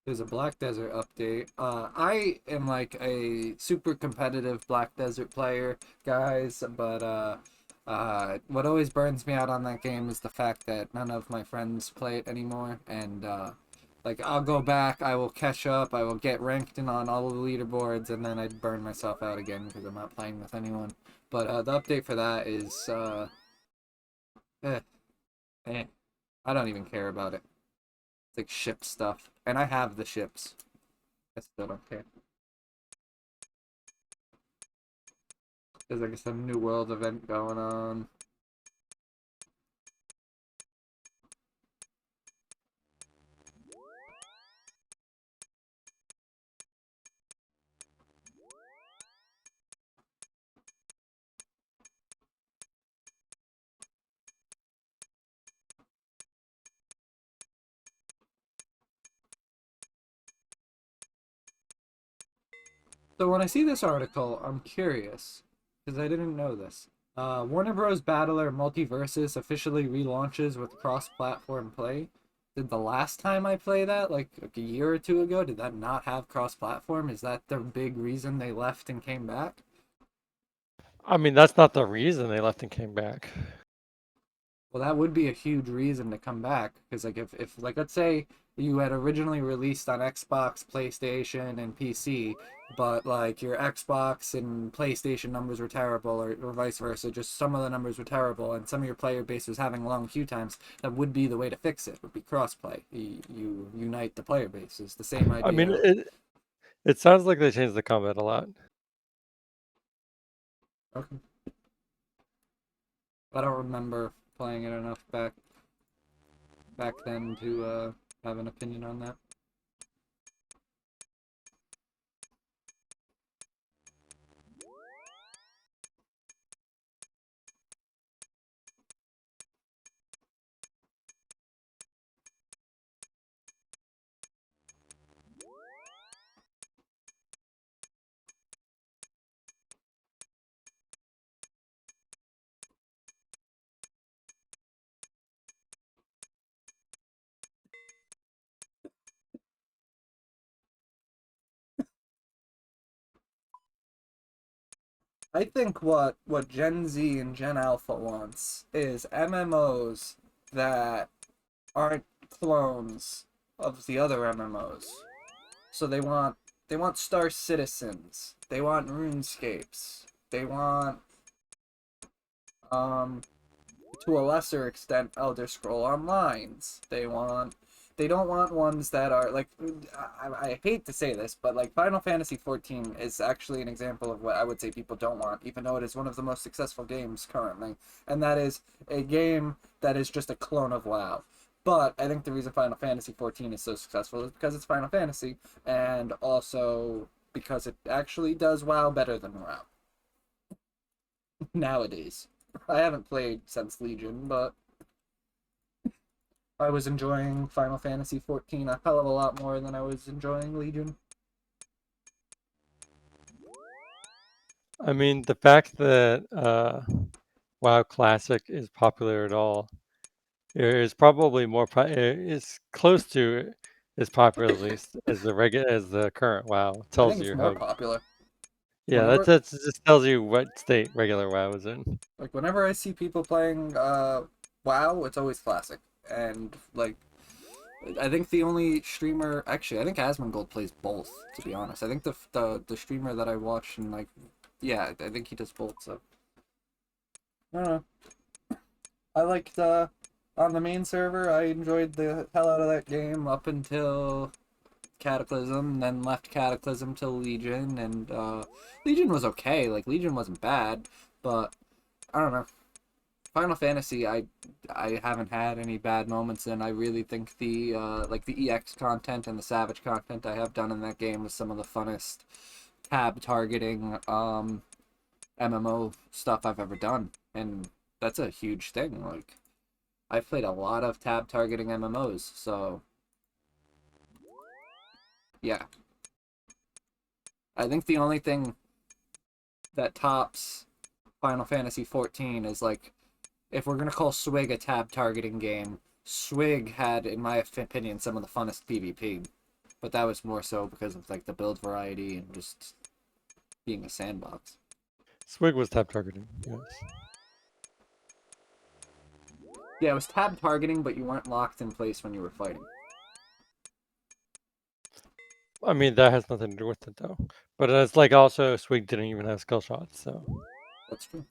There's a Black Desert update. I am like a super competitive Black Desert player, guys, but what always burns me out on that game is the fact that none of my friends play it anymore, and like I'll go back, I will catch up, I will get ranked in on all of the leaderboards, and then I'd burn myself out again because I'm not playing with anyone. But the update for that is eh, eh. I don't even care about it. It's like ship stuff, and I have the ships. I still don't care. There's like some new world event going on. So when I see this article, I'm curious because I didn't know this. Warner Bros. Battler Multiversus officially relaunches with cross-platform play. Did the last time I played that, like a year or two ago, did that not have cross-platform? Is that the big reason they left and came back? I mean, that's not the reason they left and came back. Well, that would be a huge reason to come back because, like, if like let's say you had originally released on Xbox, PlayStation, and PC, but like your Xbox and PlayStation numbers were terrible, or vice versa, just some of the numbers were terrible, and some of your player base was having long queue times, that would be the way to fix it. Would be crossplay. You unite the player bases. The same I mean, idea. it sounds like they changed the combat a lot. Okay. I don't remember playing it enough back then to have an opinion on that. I think what Gen Z and Gen Alpha wants is MMOs that aren't clones of the other MMOs. So they want Star Citizens. They want RuneScapes. They want um to a lesser extent Elder Scroll Onlines. They don't want ones that are like I hate to say this, but like Final Fantasy 14 is actually an example of what I would say people don't want, even though it is one of the most successful games currently, and that is a game that is just a clone of WoW. But I think the reason Final Fantasy 14 is so successful is because it's Final Fantasy, and also because it actually does WoW better than WoW nowadays. I haven't played since Legion, but I was enjoying Final Fantasy 14 a hell of a lot more than I was enjoying Legion. I mean, the fact that WoW Classic is popular at all is probably is close to as popular at least as the current WoW. It I tells think it's you more how. popular. Yeah, Whenever that just tells you what state regular WoW is in. whenever I see people playing WoW, it's always classic. And like I think the only streamer actually I think Asmongold plays both, to be honest. I think the streamer that I watch and like yeah, I think he does both, so I don't know. I liked on the main server, I enjoyed the hell out of that game up until Cataclysm, then left Cataclysm till Legion, and Legion was okay. Like Legion wasn't bad, but I don't know. Final Fantasy, I haven't had any bad moments in. I really think the like the EX content and the Savage content I have done in that game was some of the funnest tab targeting MMO stuff I've ever done, and that's a huge thing. Like I've played a lot of tab targeting MMOs, so yeah. I think the only thing that tops Final Fantasy 14 is like if we're gonna call Swig a tab targeting game, Swig had, in my opinion, some of the funnest PvP, but that was more so because of like the build variety and just being a sandbox. Swig was tab targeting. Yes. Yeah, it was tab targeting, but you weren't locked in place when you were fighting. I mean, that has nothing to do with it though. But it's like also Swig didn't even have skill shots, so. That's true.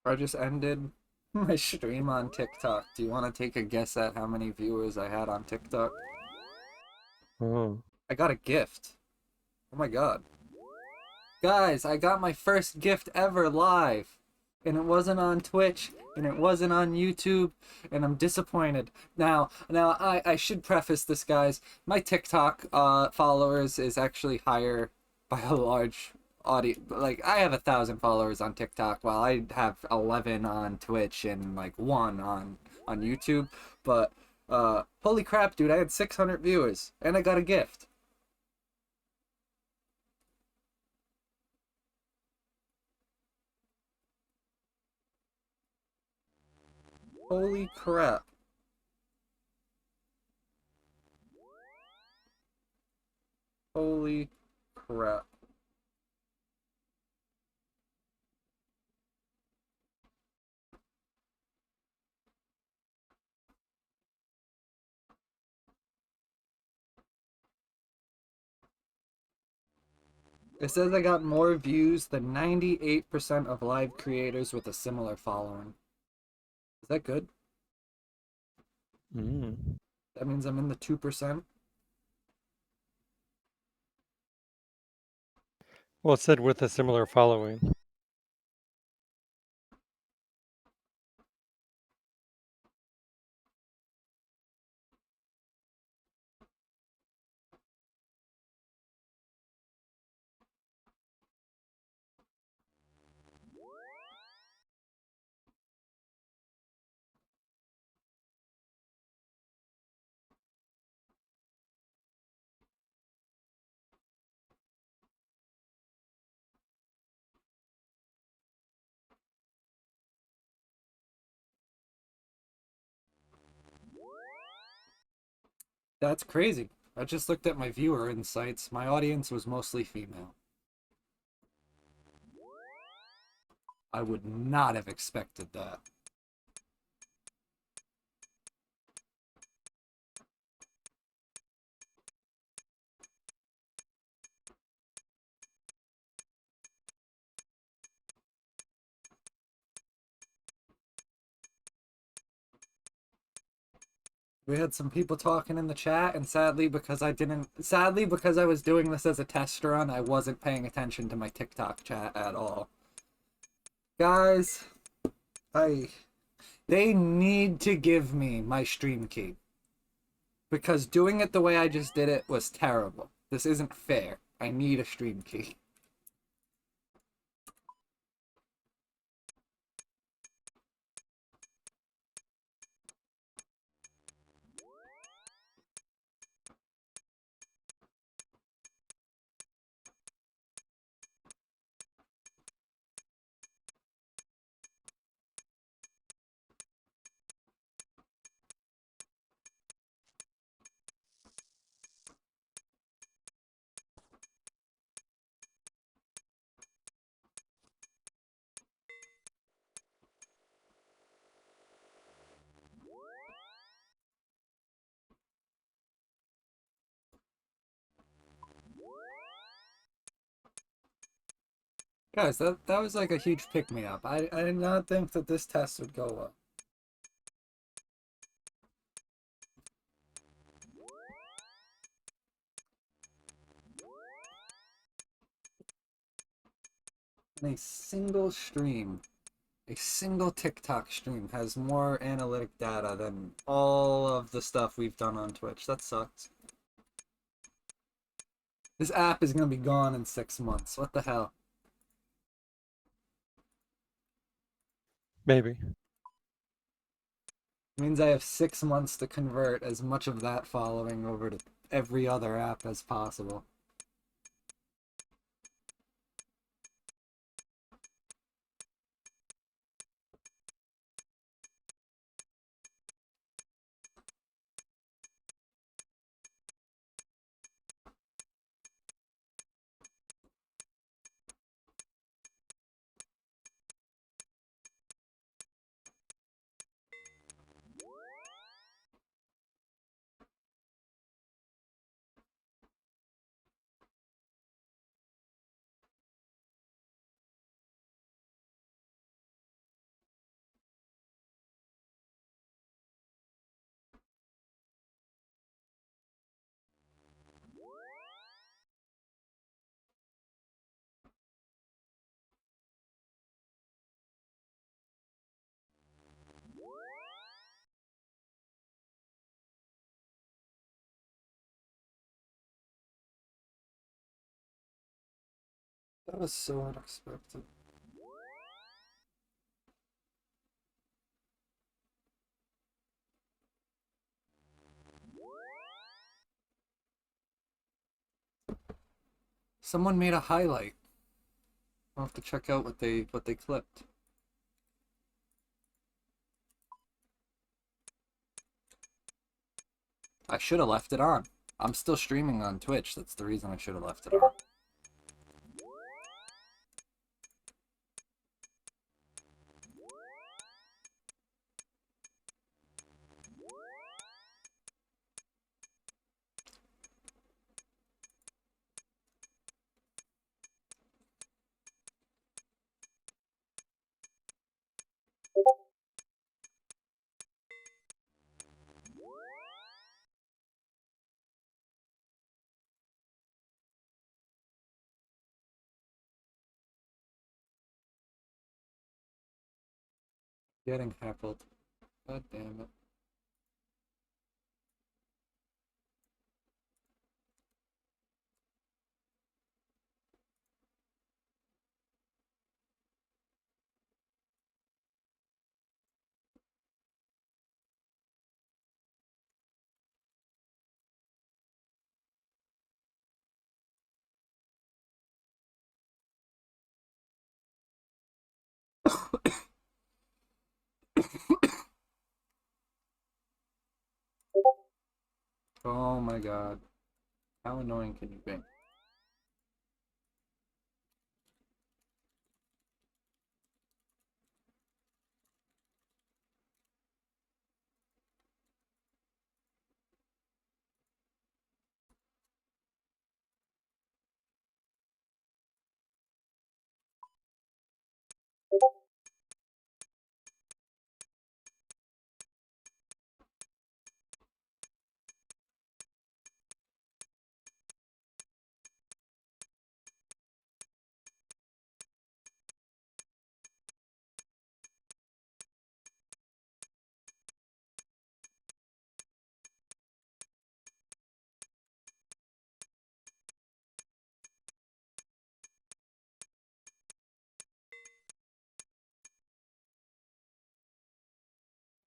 I just ended my stream on TikTok. Do you want to take a guess at how many viewers I had on TikTok? Oh. I got a gift. Oh my god. Guys, I got my first gift ever live. And it wasn't on Twitch, and it wasn't on YouTube, and I'm disappointed. Now I should preface this, guys. My TikTok followers is actually higher by a large audience. Like I have 1,000 followers on TikTok, while I have 11 on Twitch and like one on YouTube. But holy crap, dude! I had 600 viewers, and I got a gift. Holy crap! Holy crap! It says I got more views than 98% of live creators with a similar following. Is that good? Mm. That means I'm in the 2%. Well, it said with a similar following. That's crazy. I just looked at my viewer insights. My audience was mostly female. I would not have expected that. We had some people talking in the chat, and sadly, because I was doing this as a test run, I wasn't paying attention to my TikTok chat at all. Guys, they need to give me my stream key. Because doing it the way I just did it was terrible. This isn't fair. I need a stream key. Guys, that was like a huge pick-me-up. I did not think that this test would go well. A single stream, a single TikTok stream has more analytic data than all of the stuff we've done on Twitch. That sucks. This app is gonna be gone in 6 months. What the hell? Maybe. Means I have 6 months to convert as much of that following over to every other app as possible. That was so unexpected. Someone made a highlight. I'll have to check out what they clipped. I should have left it on. I'm still streaming on Twitch. That's the reason I should have left it on. Getting heckled. God damn it. Oh my god. How annoying can you be?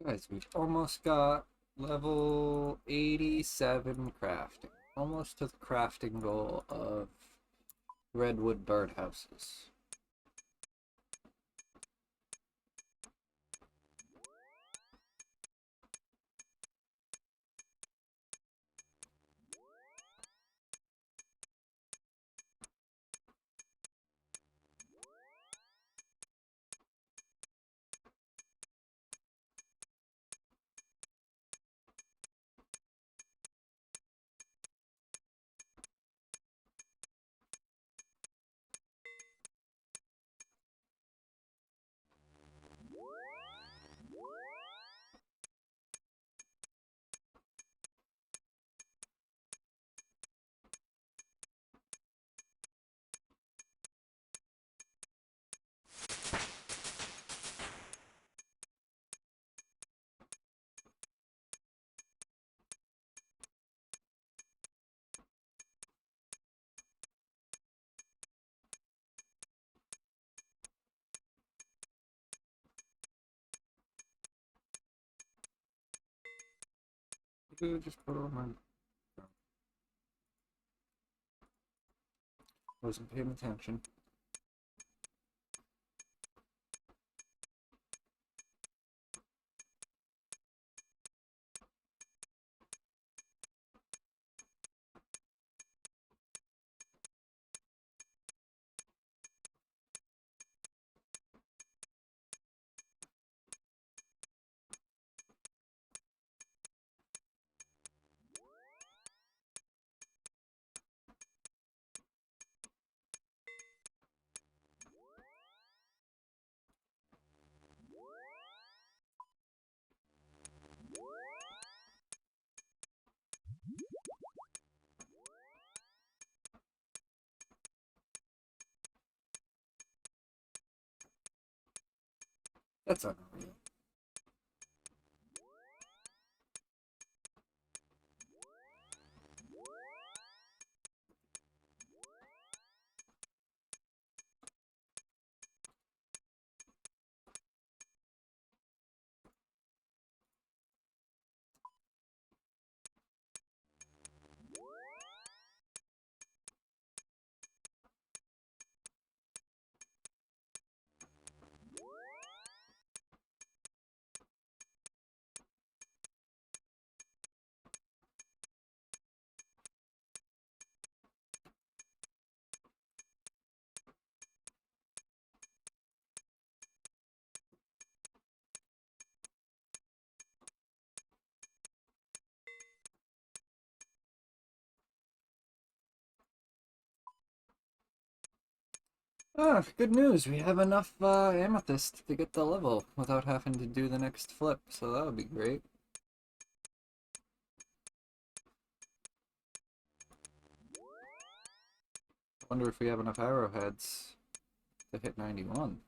Guys, we've almost got level 87 crafting. Almost to the crafting goal of redwood birdhouses. Just put on my... Wasn't paying attention. That's unreal. Ah, good news. We have enough amethyst to get the level without having to do the next flip, so that would be great. Wonder if we have enough arrowheads to hit 91.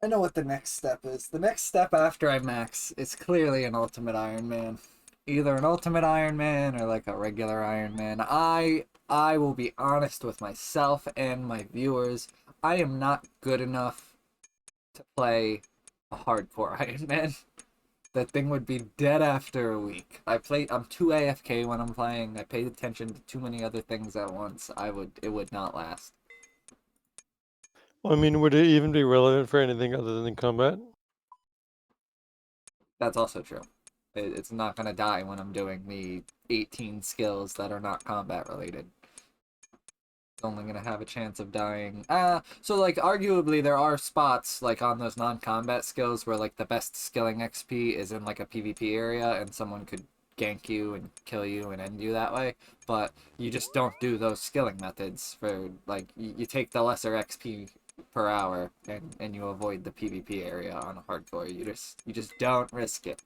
I know what the next step is. The next step after I max is clearly an Ultimate Iron Man. Either an Ultimate Iron Man or like a regular Iron Man. I will be honest with myself and my viewers. I am not good enough to play a hardcore Iron Man. That thing would be dead after a week. I'm too AFK when I'm playing. I pay attention to too many other things at once. It would not last. I mean, would it even be relevant for anything other than combat? That's also true. It's not gonna die when I'm doing the 18 skills that are not combat related. It's only gonna have a chance of dying. So like arguably there are spots like on those non-combat skills where like the best skilling XP is in like a PvP area and someone could gank you and kill you and end you that way. But you just don't do those skilling methods for like you take the lesser XP per hour and you avoid the PvP area on hardcore. You just don't risk it.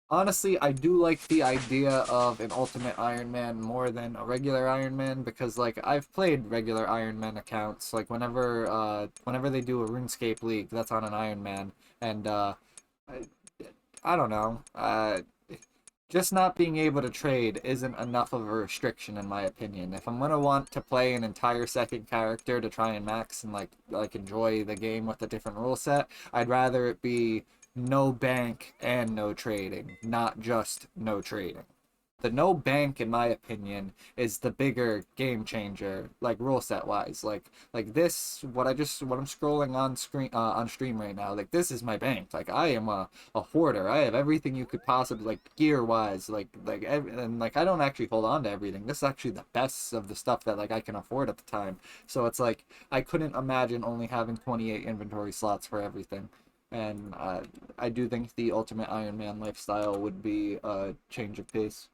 Honestly, I do like the idea of an Ultimate Iron Man more than a regular Iron Man because like I've played regular Iron Man accounts like whenever they do a RuneScape League that's on an Iron Man and I, I don't know. Just not being able to trade isn't enough of a restriction in my opinion. If I'm gonna want to play an entire second character to try and max and like enjoy the game with a different rule set, I'd rather it be no bank and no trading, not just no trading. The no bank, in my opinion, is the bigger game changer, like rule set wise. Like this, what I'm scrolling on stream right now. Like this is my bank. Like I am a hoarder. I have everything you could possibly like gear wise. And like I don't actually hold on to everything. This is actually the best of the stuff that like I can afford at the time. So it's like I couldn't imagine only having 28 inventory slots for everything. And I do think the Ultimate Iron Man lifestyle would be a change of pace.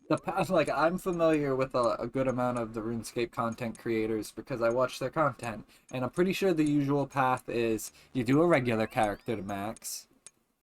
The path, like I'm familiar with a good amount of the RuneScape content creators because I watch their content, and I'm pretty sure the usual path is you do a regular character to max,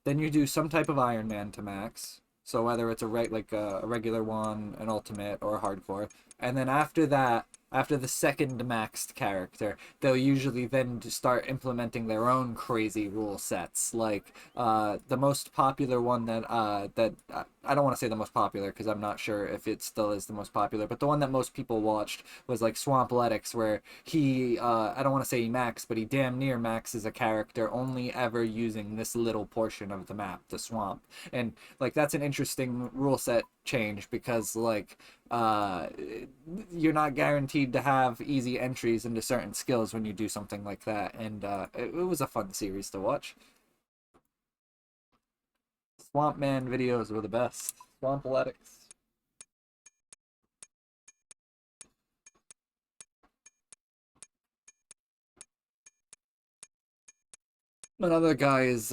then you do some type of Iron Man to max. So whether it's a regular one, an ultimate, or a hardcore, and then after that, after the second maxed character, they'll usually then start implementing their own crazy rule sets. Like the most popular one that I don't want to say the most popular because I'm not sure if it still is the most popular, but the one that most people watched was like Swampletics, where he I don't want to say he maxed, but he damn near maxes a character only ever using this little portion of the map, the swamp. And like that's an interesting rule set change because like uh you're not guaranteed to have easy entries into certain skills when you do something like that. And it was a fun series to watch. Swamp Man videos were the best. Swampletics. Another guy is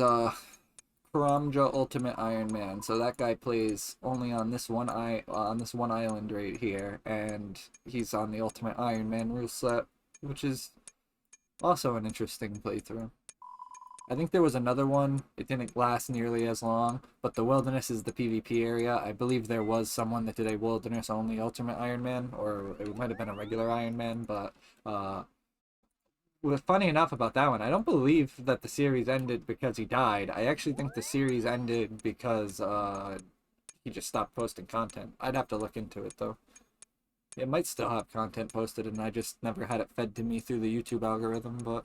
Karamja Ultimate Iron Man. So that guy plays only on this one island right here, and he's on the Ultimate Iron Man rule set, which is also an interesting playthrough. I think there was another one. It didn't last nearly as long, but the wilderness is the PvP area. I believe there was someone that did a wilderness only Ultimate Iron Man, or it might have been a regular Iron Man, but was funny enough about that one. I don't believe that the series ended because he died. I actually think the series ended because he just stopped posting content. I'd have to look into it though. It might still have content posted, and I just never had it fed to me through the YouTube algorithm. But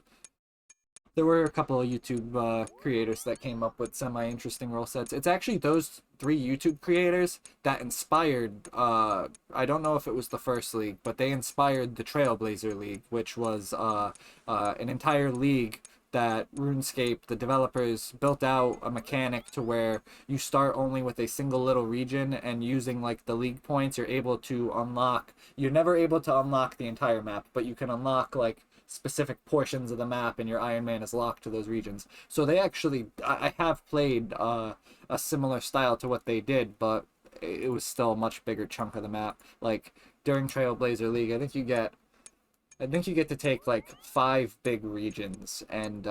there were a couple of YouTube creators that came up with semi-interesting role sets. It's actually those three YouTube creators that inspired. I don't know if it was the first league, but they inspired the Trailblazer League, which was an entire league that RuneScape, the developers, built out a mechanic to where you start only with a single little region, and using like the league points, you're able to unlock. You're never able to unlock the entire map, but you can unlock like specific portions of the map, and your Iron Man is locked to those regions. So they actually, I have played a similar style to what they did, but it was still a much bigger chunk of the map. Like during Trailblazer League, I think you get to take like 5 big regions, and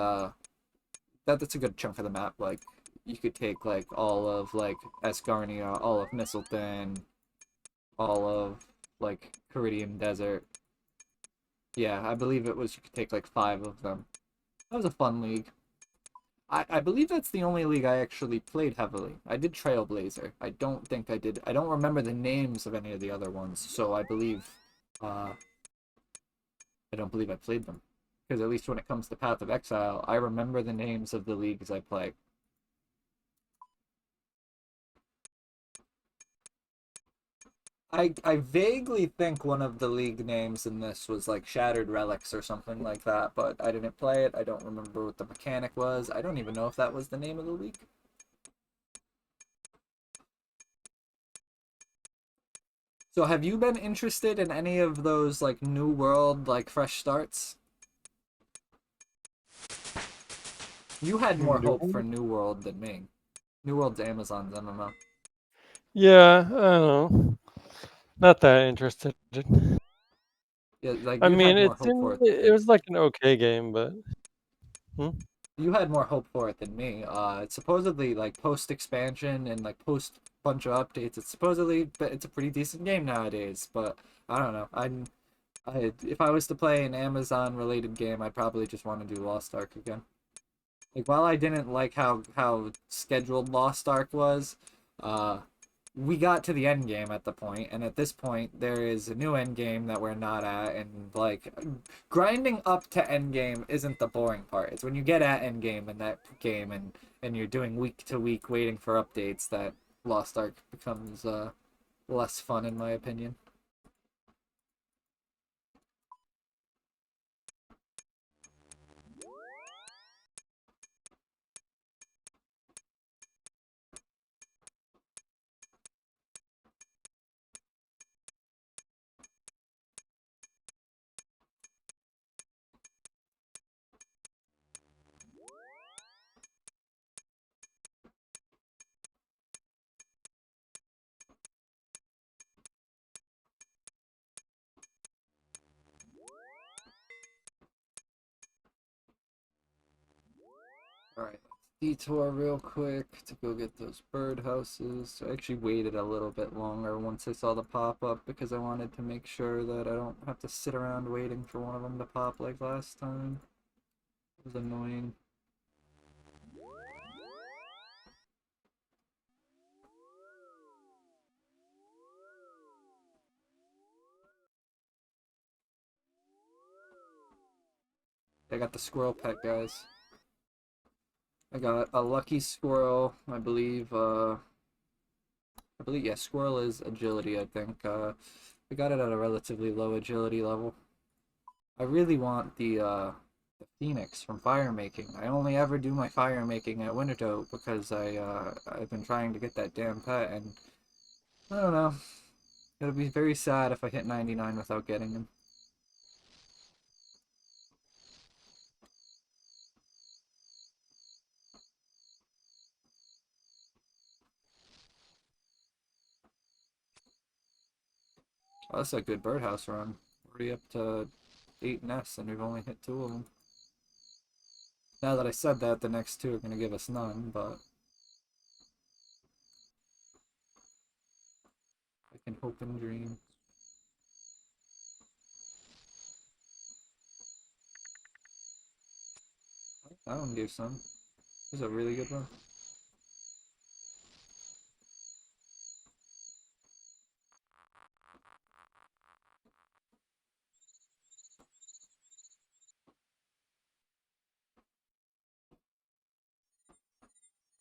that's a good chunk of the map. Like you could take like all of like Escarnia, all of Mistleton, all of like Caridian Desert. Yeah, I believe it was you could take like 5 of them. That was a fun league. I believe that's the only league I actually played heavily. I did Trailblazer. I don't think I did. I don't remember the names of any of the other ones, so uh I don't believe I played them. Because at least when it comes to Path of Exile, I remember the names of the leagues I play. I vaguely think one of the league names in this was like Shattered Relics or something like that, but I didn't play it. I don't remember what the mechanic was. I don't even know if that was the name of the league. So have you been interested in any of those like New World like fresh starts? You had more hope for No. New World than me. New World's Amazon's MMO. Yeah, I don't know. Not that interested. Yeah, like I you mean, had more it hope for seemed it than it me. was like an okay game, but hmm? You had more hope for it than me. It's supposedly like post expansion and like post bunch of updates. It's supposedly, but it's a pretty decent game nowadays. But I don't know. If I was to play an Amazon related game, I'd probably just want to do Lost Ark again. Like while I didn't like how scheduled Lost Ark was, uh, we got to the end game at the point, and at this point there is a new end game that we're not at, and like grinding up to end game isn't the boring part. It's when you get at end game in that game and you're doing week to week waiting for updates that Lost Ark becomes less fun in my opinion. All right, detour real quick to go get those birdhouses. I actually waited a little bit longer once I saw the pop up because I wanted to make sure that I don't have to sit around waiting for one of them to pop like last time. It was annoying. I got the squirrel pet, guys. I got a lucky squirrel, I believe, yeah, squirrel is agility, I think. I got it at a relatively low agility level. I really want the phoenix from fire making. I only ever do my fire making at Wintertote because I've been trying to get that damn pet, and I don't know. It'll be very sad if I hit 99 without getting him. Oh, that's a good birdhouse run. Already up to 8 nests, and we've only hit 2 of them. Now that I said that, the next 2 are going to give us none, but I can hope and dream. That one gave some. This is a really good one.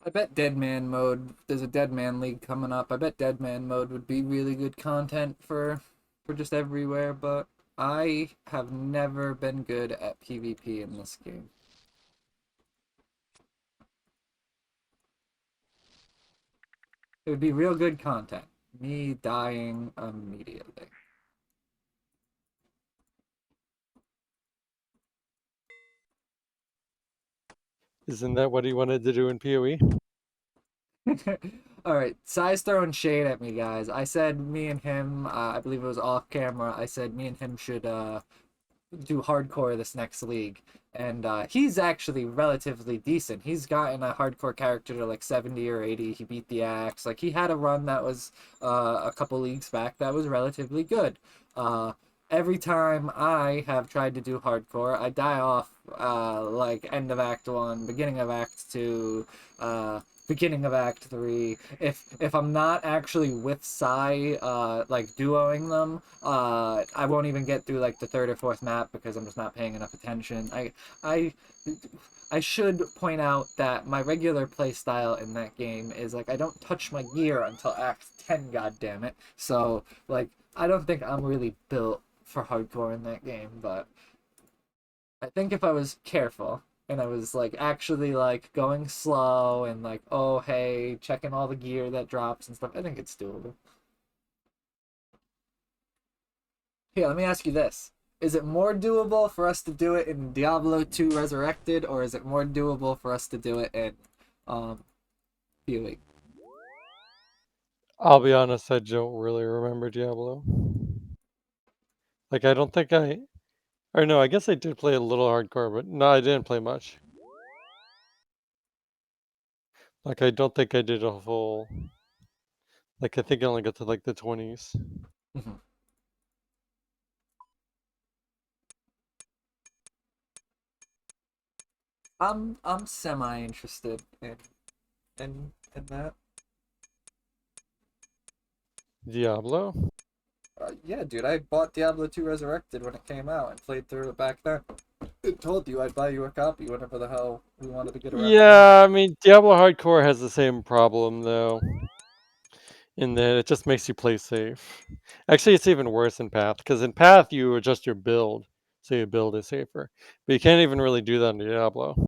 I bet Dead Man mode. There's a Dead Man League coming up. I bet Dead Man mode would be really good content for just everywhere. But I have never been good at PvP in this game. It would be real good content. Me dying immediately. Isn't that what he wanted to do in PoE? All right, Sai's throwing shade at me, guys. I said me and him. I believe it was off camera. I said me and him should do hardcore this next league, and he's actually relatively decent. He's gotten a hardcore character to like 70 or 80. He beat the axe. Like he had a run that was a couple leagues back that was relatively good. Uh, every time I have tried to do hardcore, I die off like end of Act 1, beginning of Act 2, beginning of Act 3. If I'm not actually with Sai, like duoing them, I won't even get through like the third or fourth map because I'm just not paying enough attention. I I should point out that my regular playstyle in that game is like I don't touch my gear until Act 10, god damn it. So like I don't think I'm really built for hardcore in that game, but I think if I was careful and I was like actually like going slow and like, oh hey, checking all the gear that drops and stuff, I think it's doable. Here, let me ask you this. Is it more doable for us to do it in Diablo 2 Resurrected, or is it more doable for us to do it in PoE? I'll be honest, I don't really remember Diablo. Like, I don't think or no, I guess I did play a little hardcore, but no, I didn't play much. Like, I don't think I did a full, like, I think I only got to like the 20s. Mhm. I'm semi interested in that. Diablo? Yeah, dude, I bought Diablo 2 Resurrected when it came out and played through it back then. It told you I'd buy you a copy whenever the hell we wanted to get around to playing. Yeah, I mean, Diablo Hardcore has the same problem though, in that it just makes you play safe. Actually, it's even worse in Path, because in Path you adjust your build, so your build is safer. But you can't even really do that in Diablo.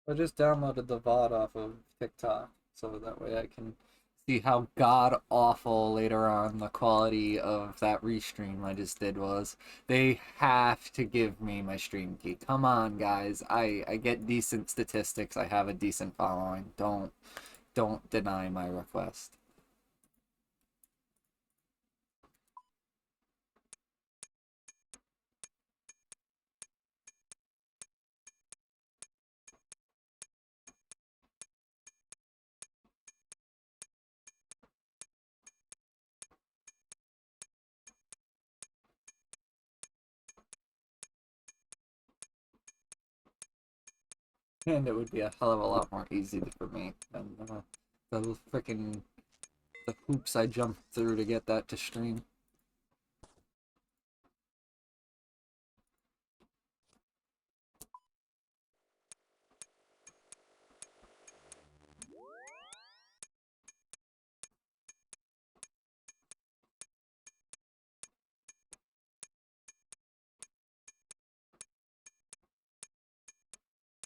I just downloaded the VOD off of TikTok so that way I can see how god awful later on the quality of that restream I just did was. They have to give me my stream key. Come on, guys. I get decent statistics. I have a decent following. Don't deny my request. And it would be a hell of a lot more easy for me than the freaking the hoops I jumped through to get that to stream.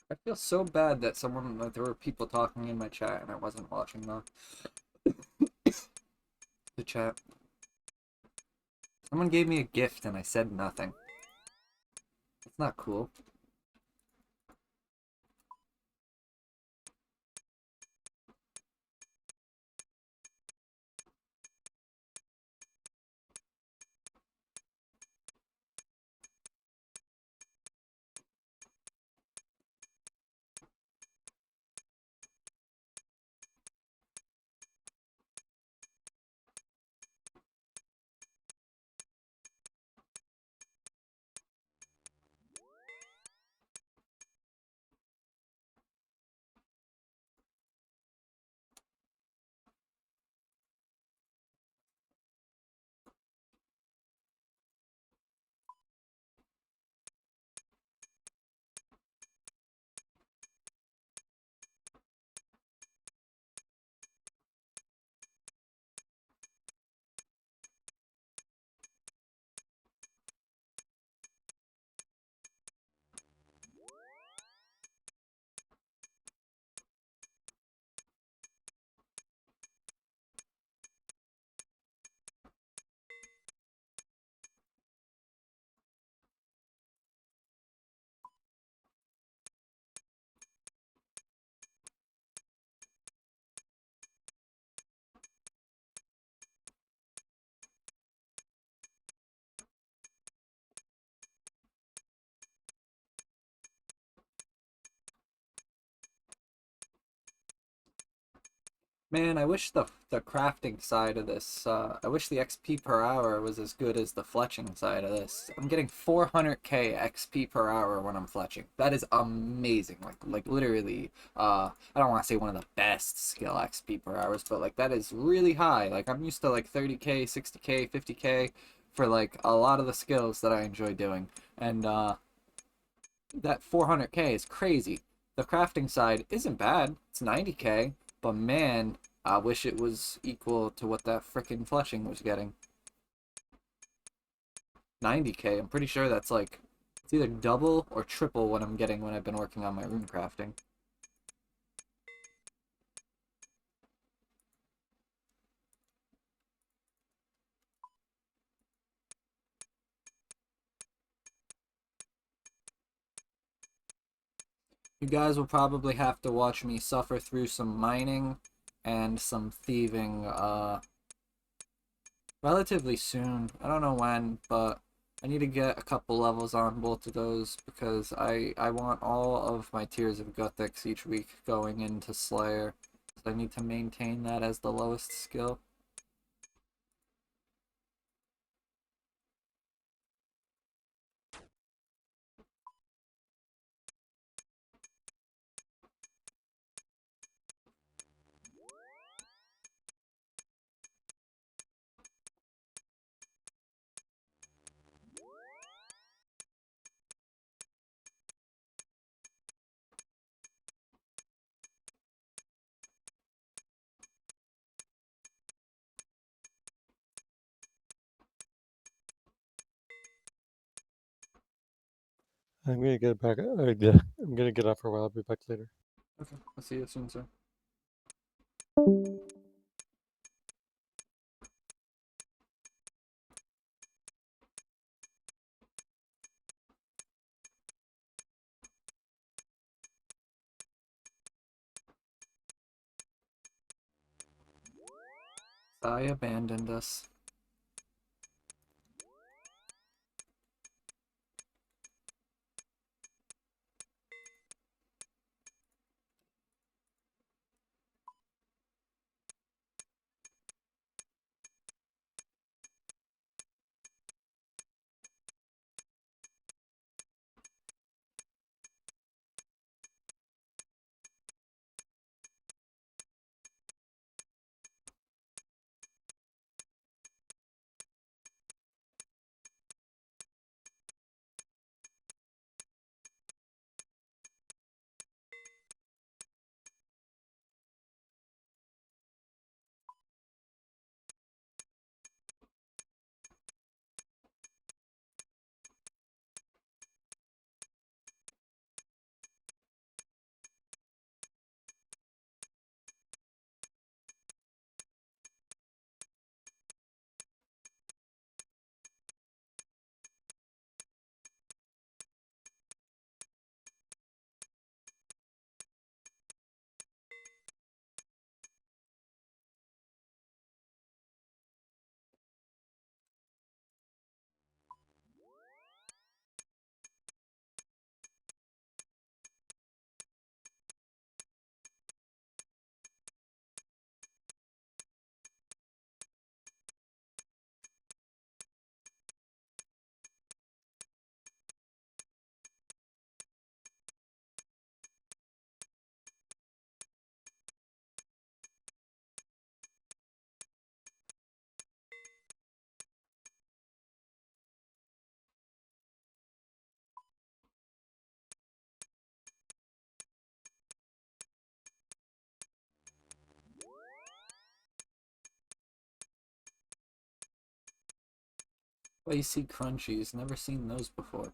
I feel so bad that there were people talking in my chat and I wasn't watching the chat. Someone gave me a gift and I said nothing. It's not cool. Man, I wish the crafting side of this, I wish the XP per hour was as good as the fletching side of this. I'm getting 400k XP per hour when I'm fletching. That is amazing. Like literally, I don't want to say one of the best skill XP per hours, but like that is really high. Like I'm used to like 30k, 60k, 50k for like a lot of the skills that I enjoy doing. And that 400k is crazy. The crafting side isn't bad. It's 90k, but man, I wish it was equal to what that frickin' fletching was getting. 90k. I'm pretty sure that's like it's either double or triple what I'm getting when I've been working on my rune crafting. You guys will probably have to watch me suffer through some mining and some thieving relatively soon. I don't know when, but I need to get a couple levels on both of those because I want all of my tiers of Gothics each week going into Slayer. So I need to maintain that as the lowest skill. I'm gonna get back. Yeah, I'm gonna get off for a while. I'll be back later. Okay, I'll see you soon, sir. I abandoned us. Spicy crunchies, never seen those before.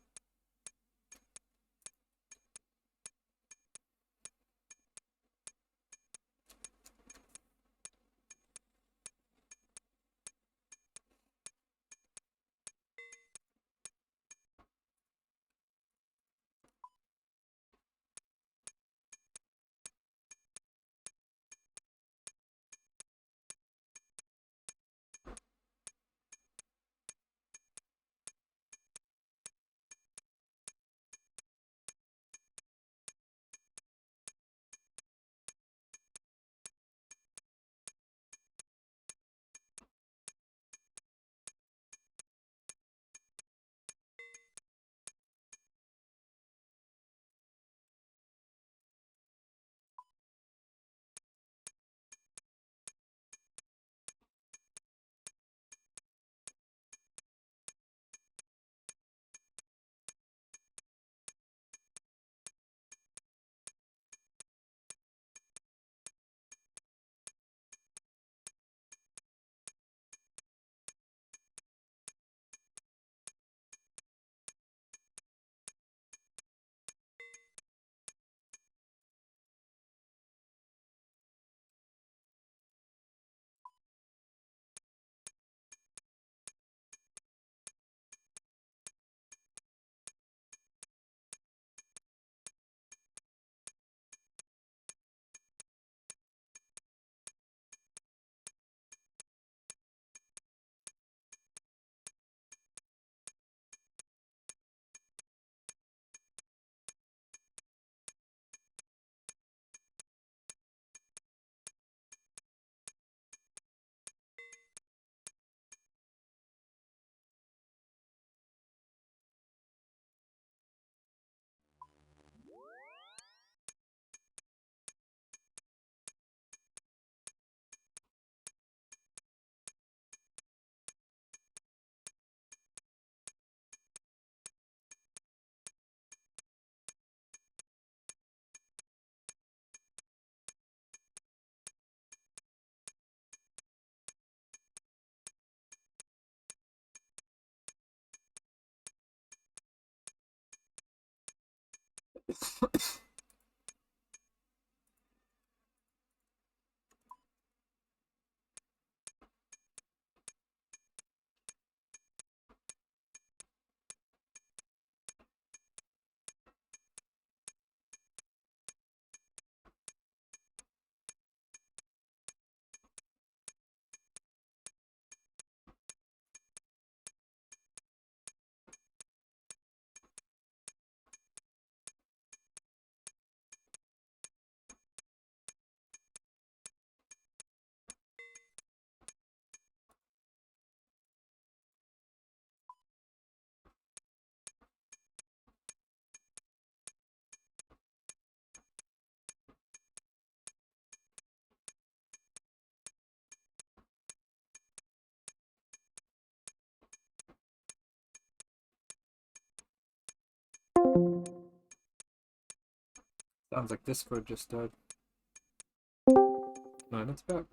Sounds like Discord just died. No, it's back.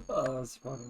Oh, that's funny.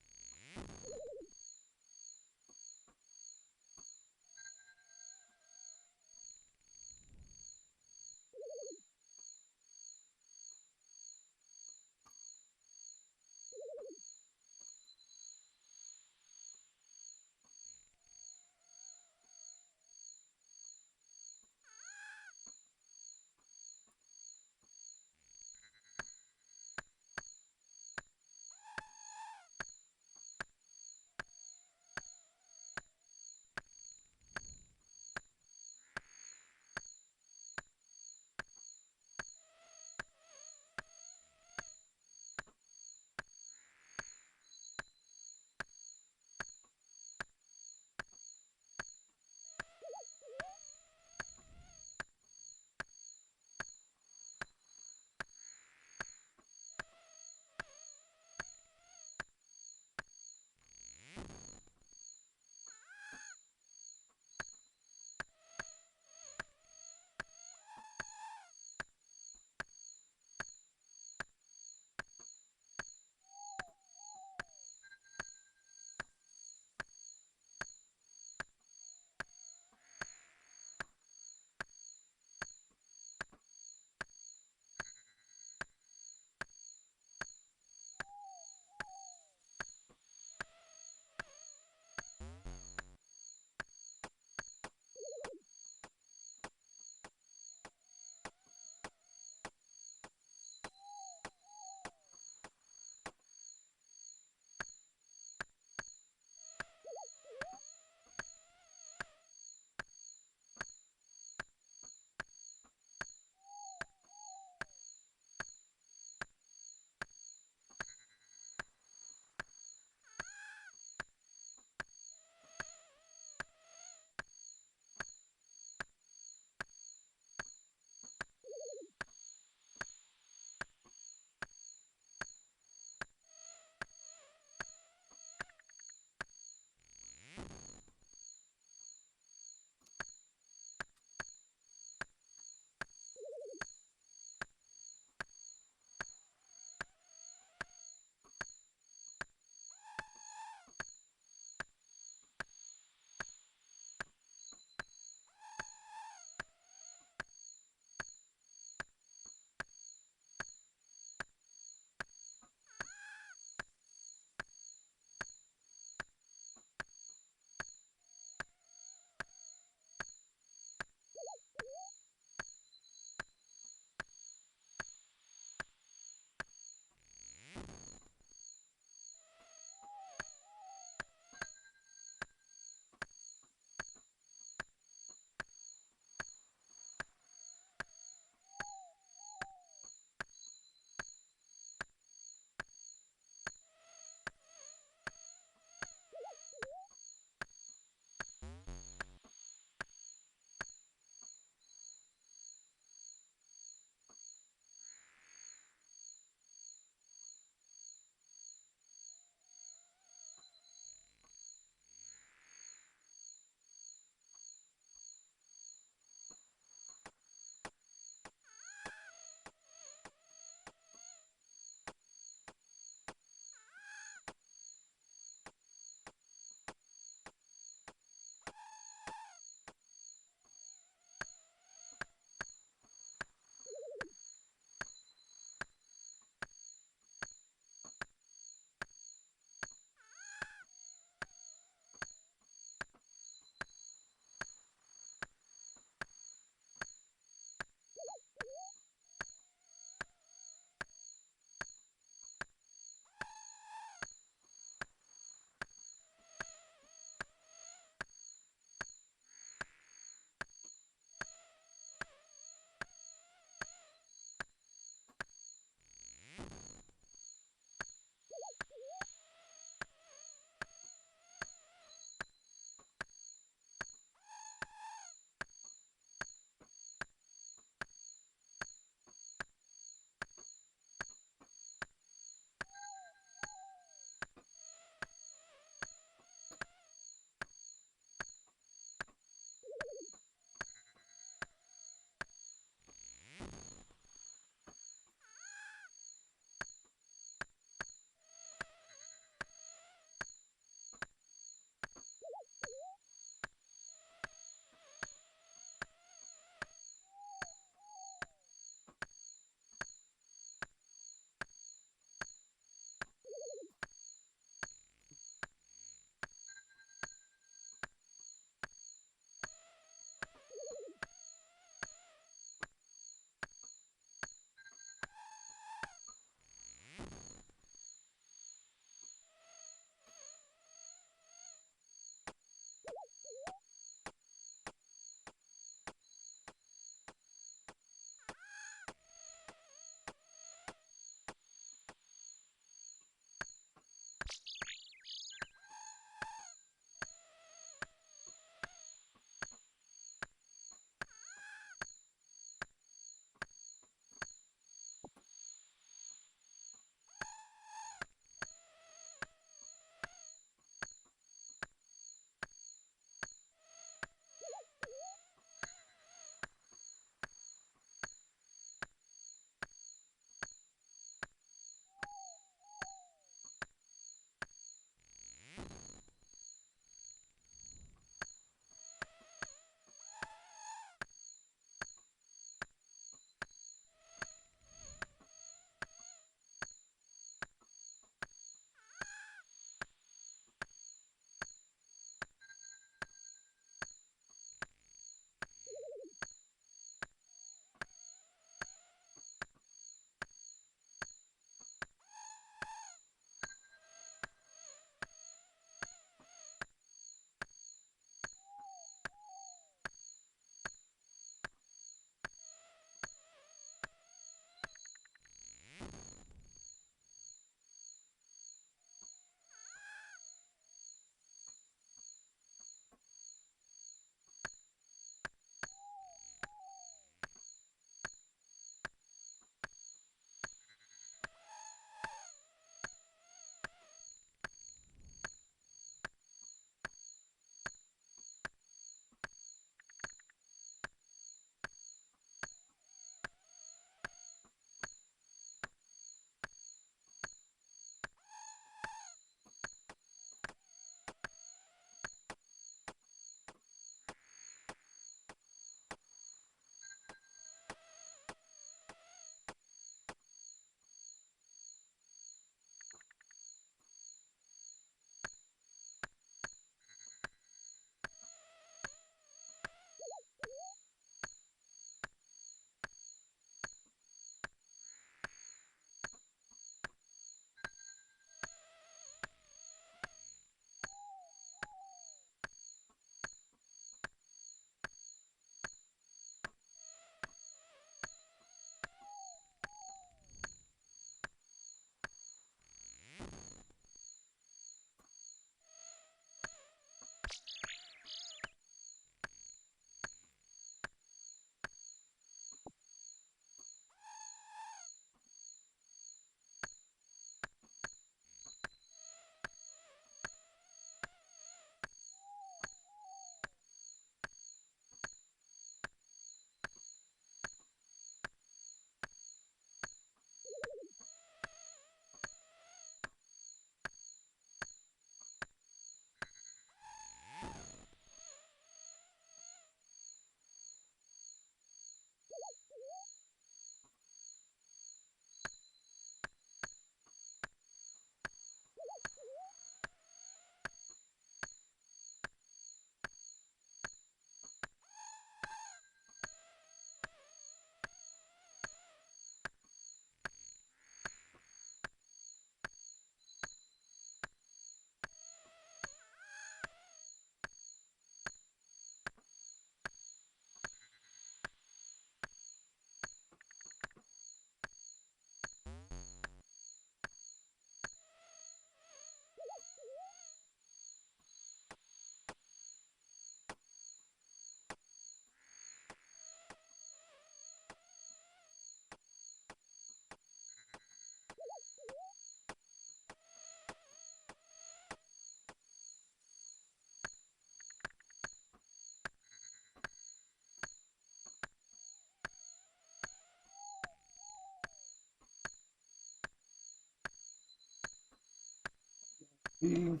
Alfie.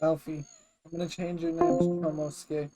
Alfie, I'm gonna change your name to Chomosuke.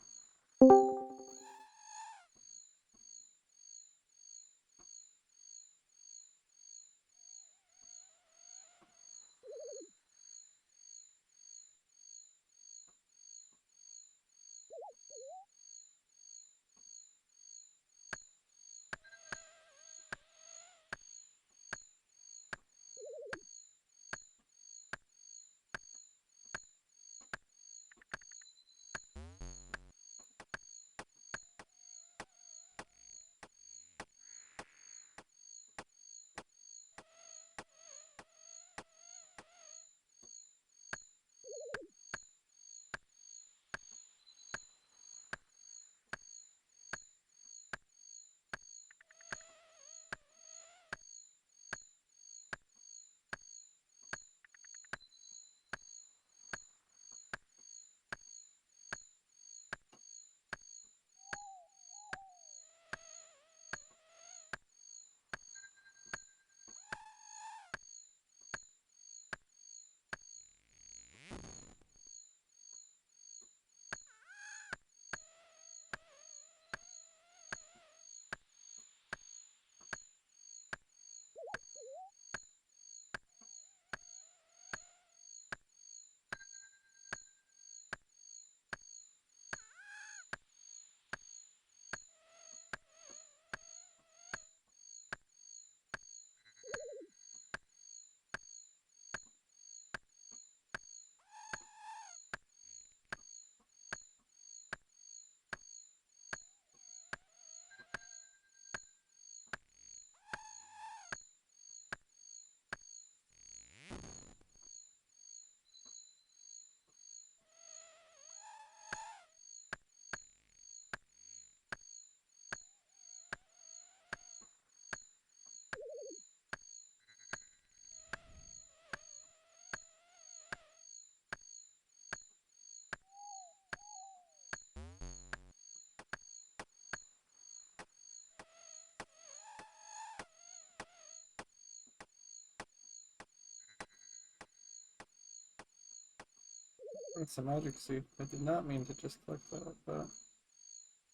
It's a magic suit. I did not mean to just click that, but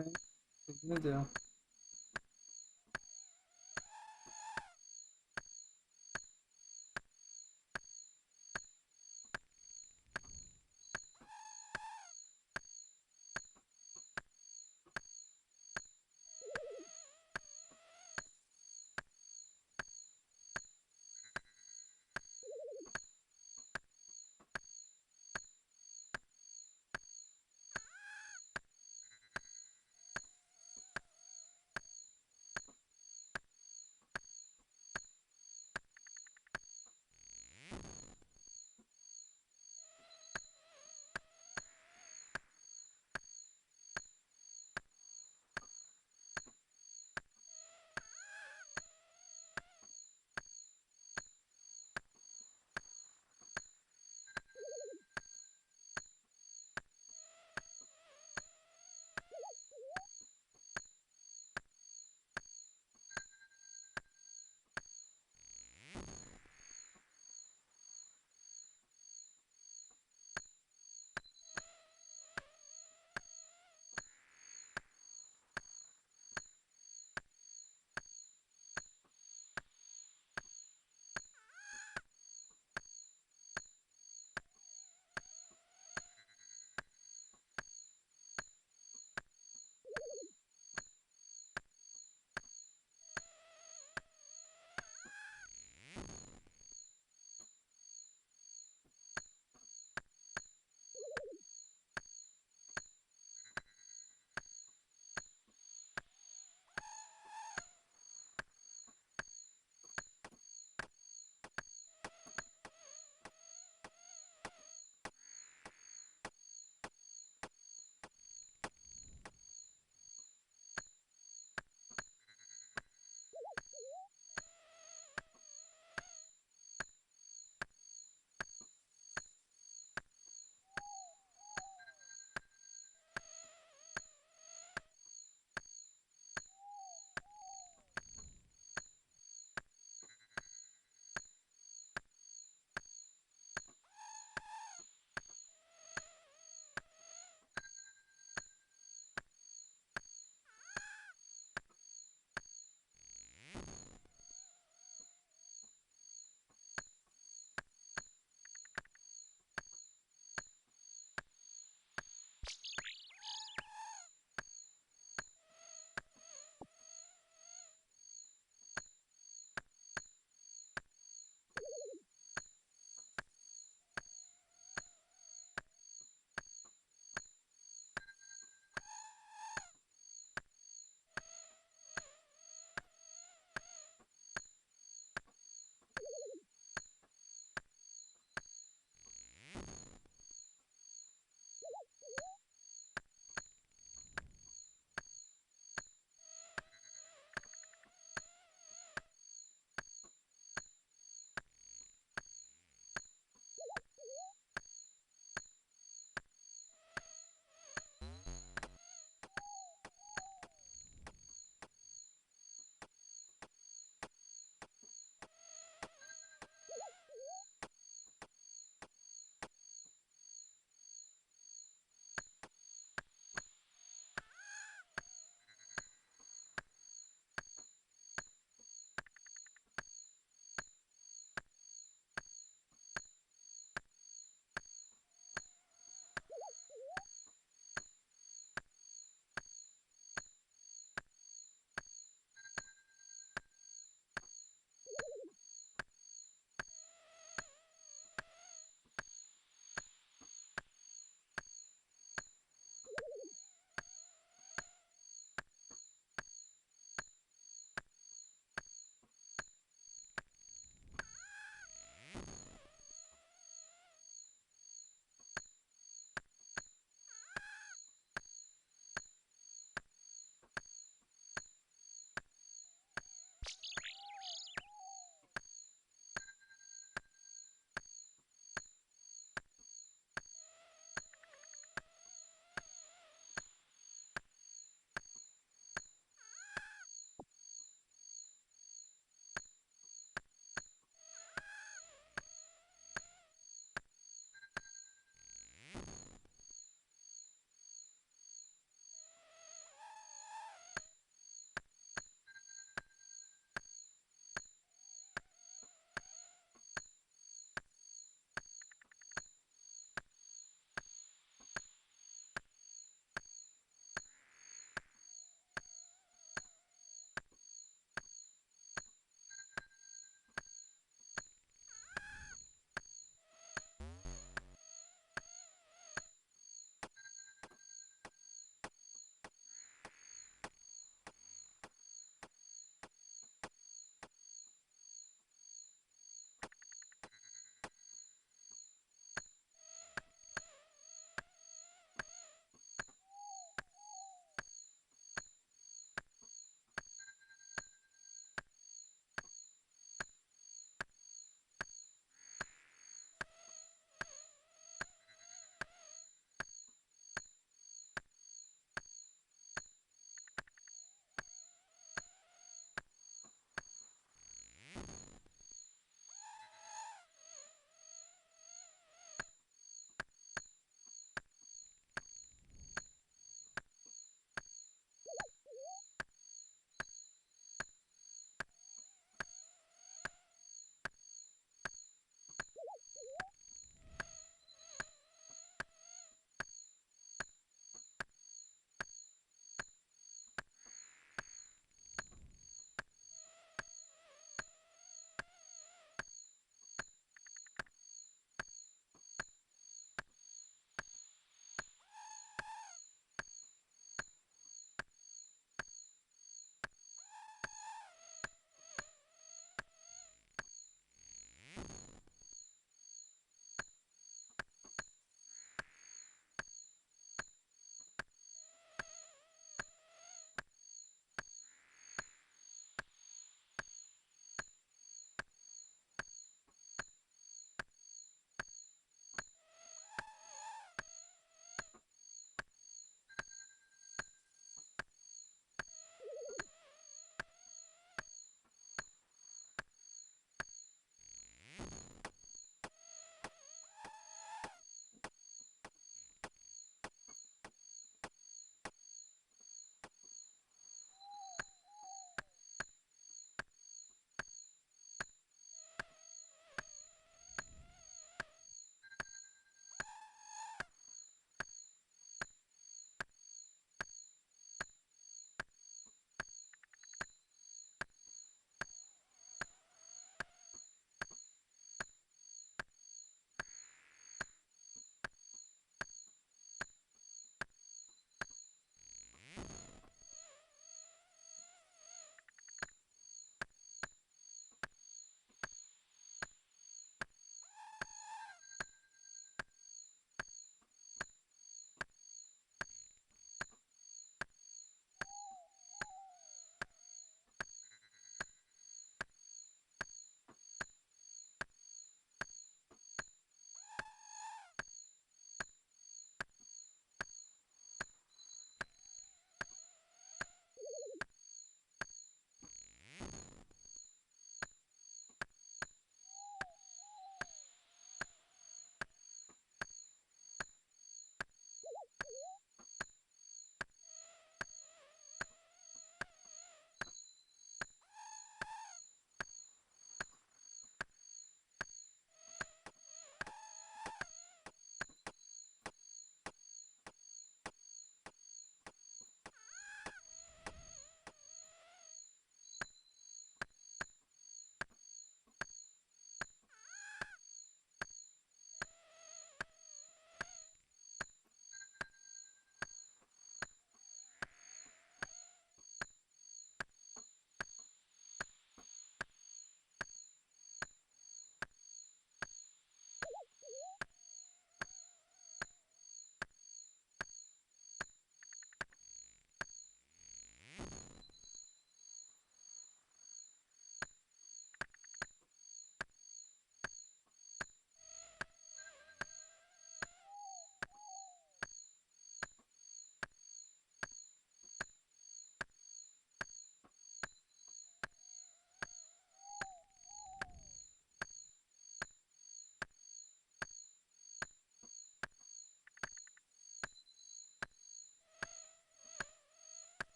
okay, what are you gonna do?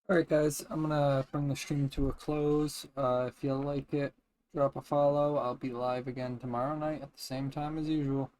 Alright, guys, I'm gonna bring the stream to a close. If you like it, drop a follow. I'll be live again tomorrow night at the same time as usual.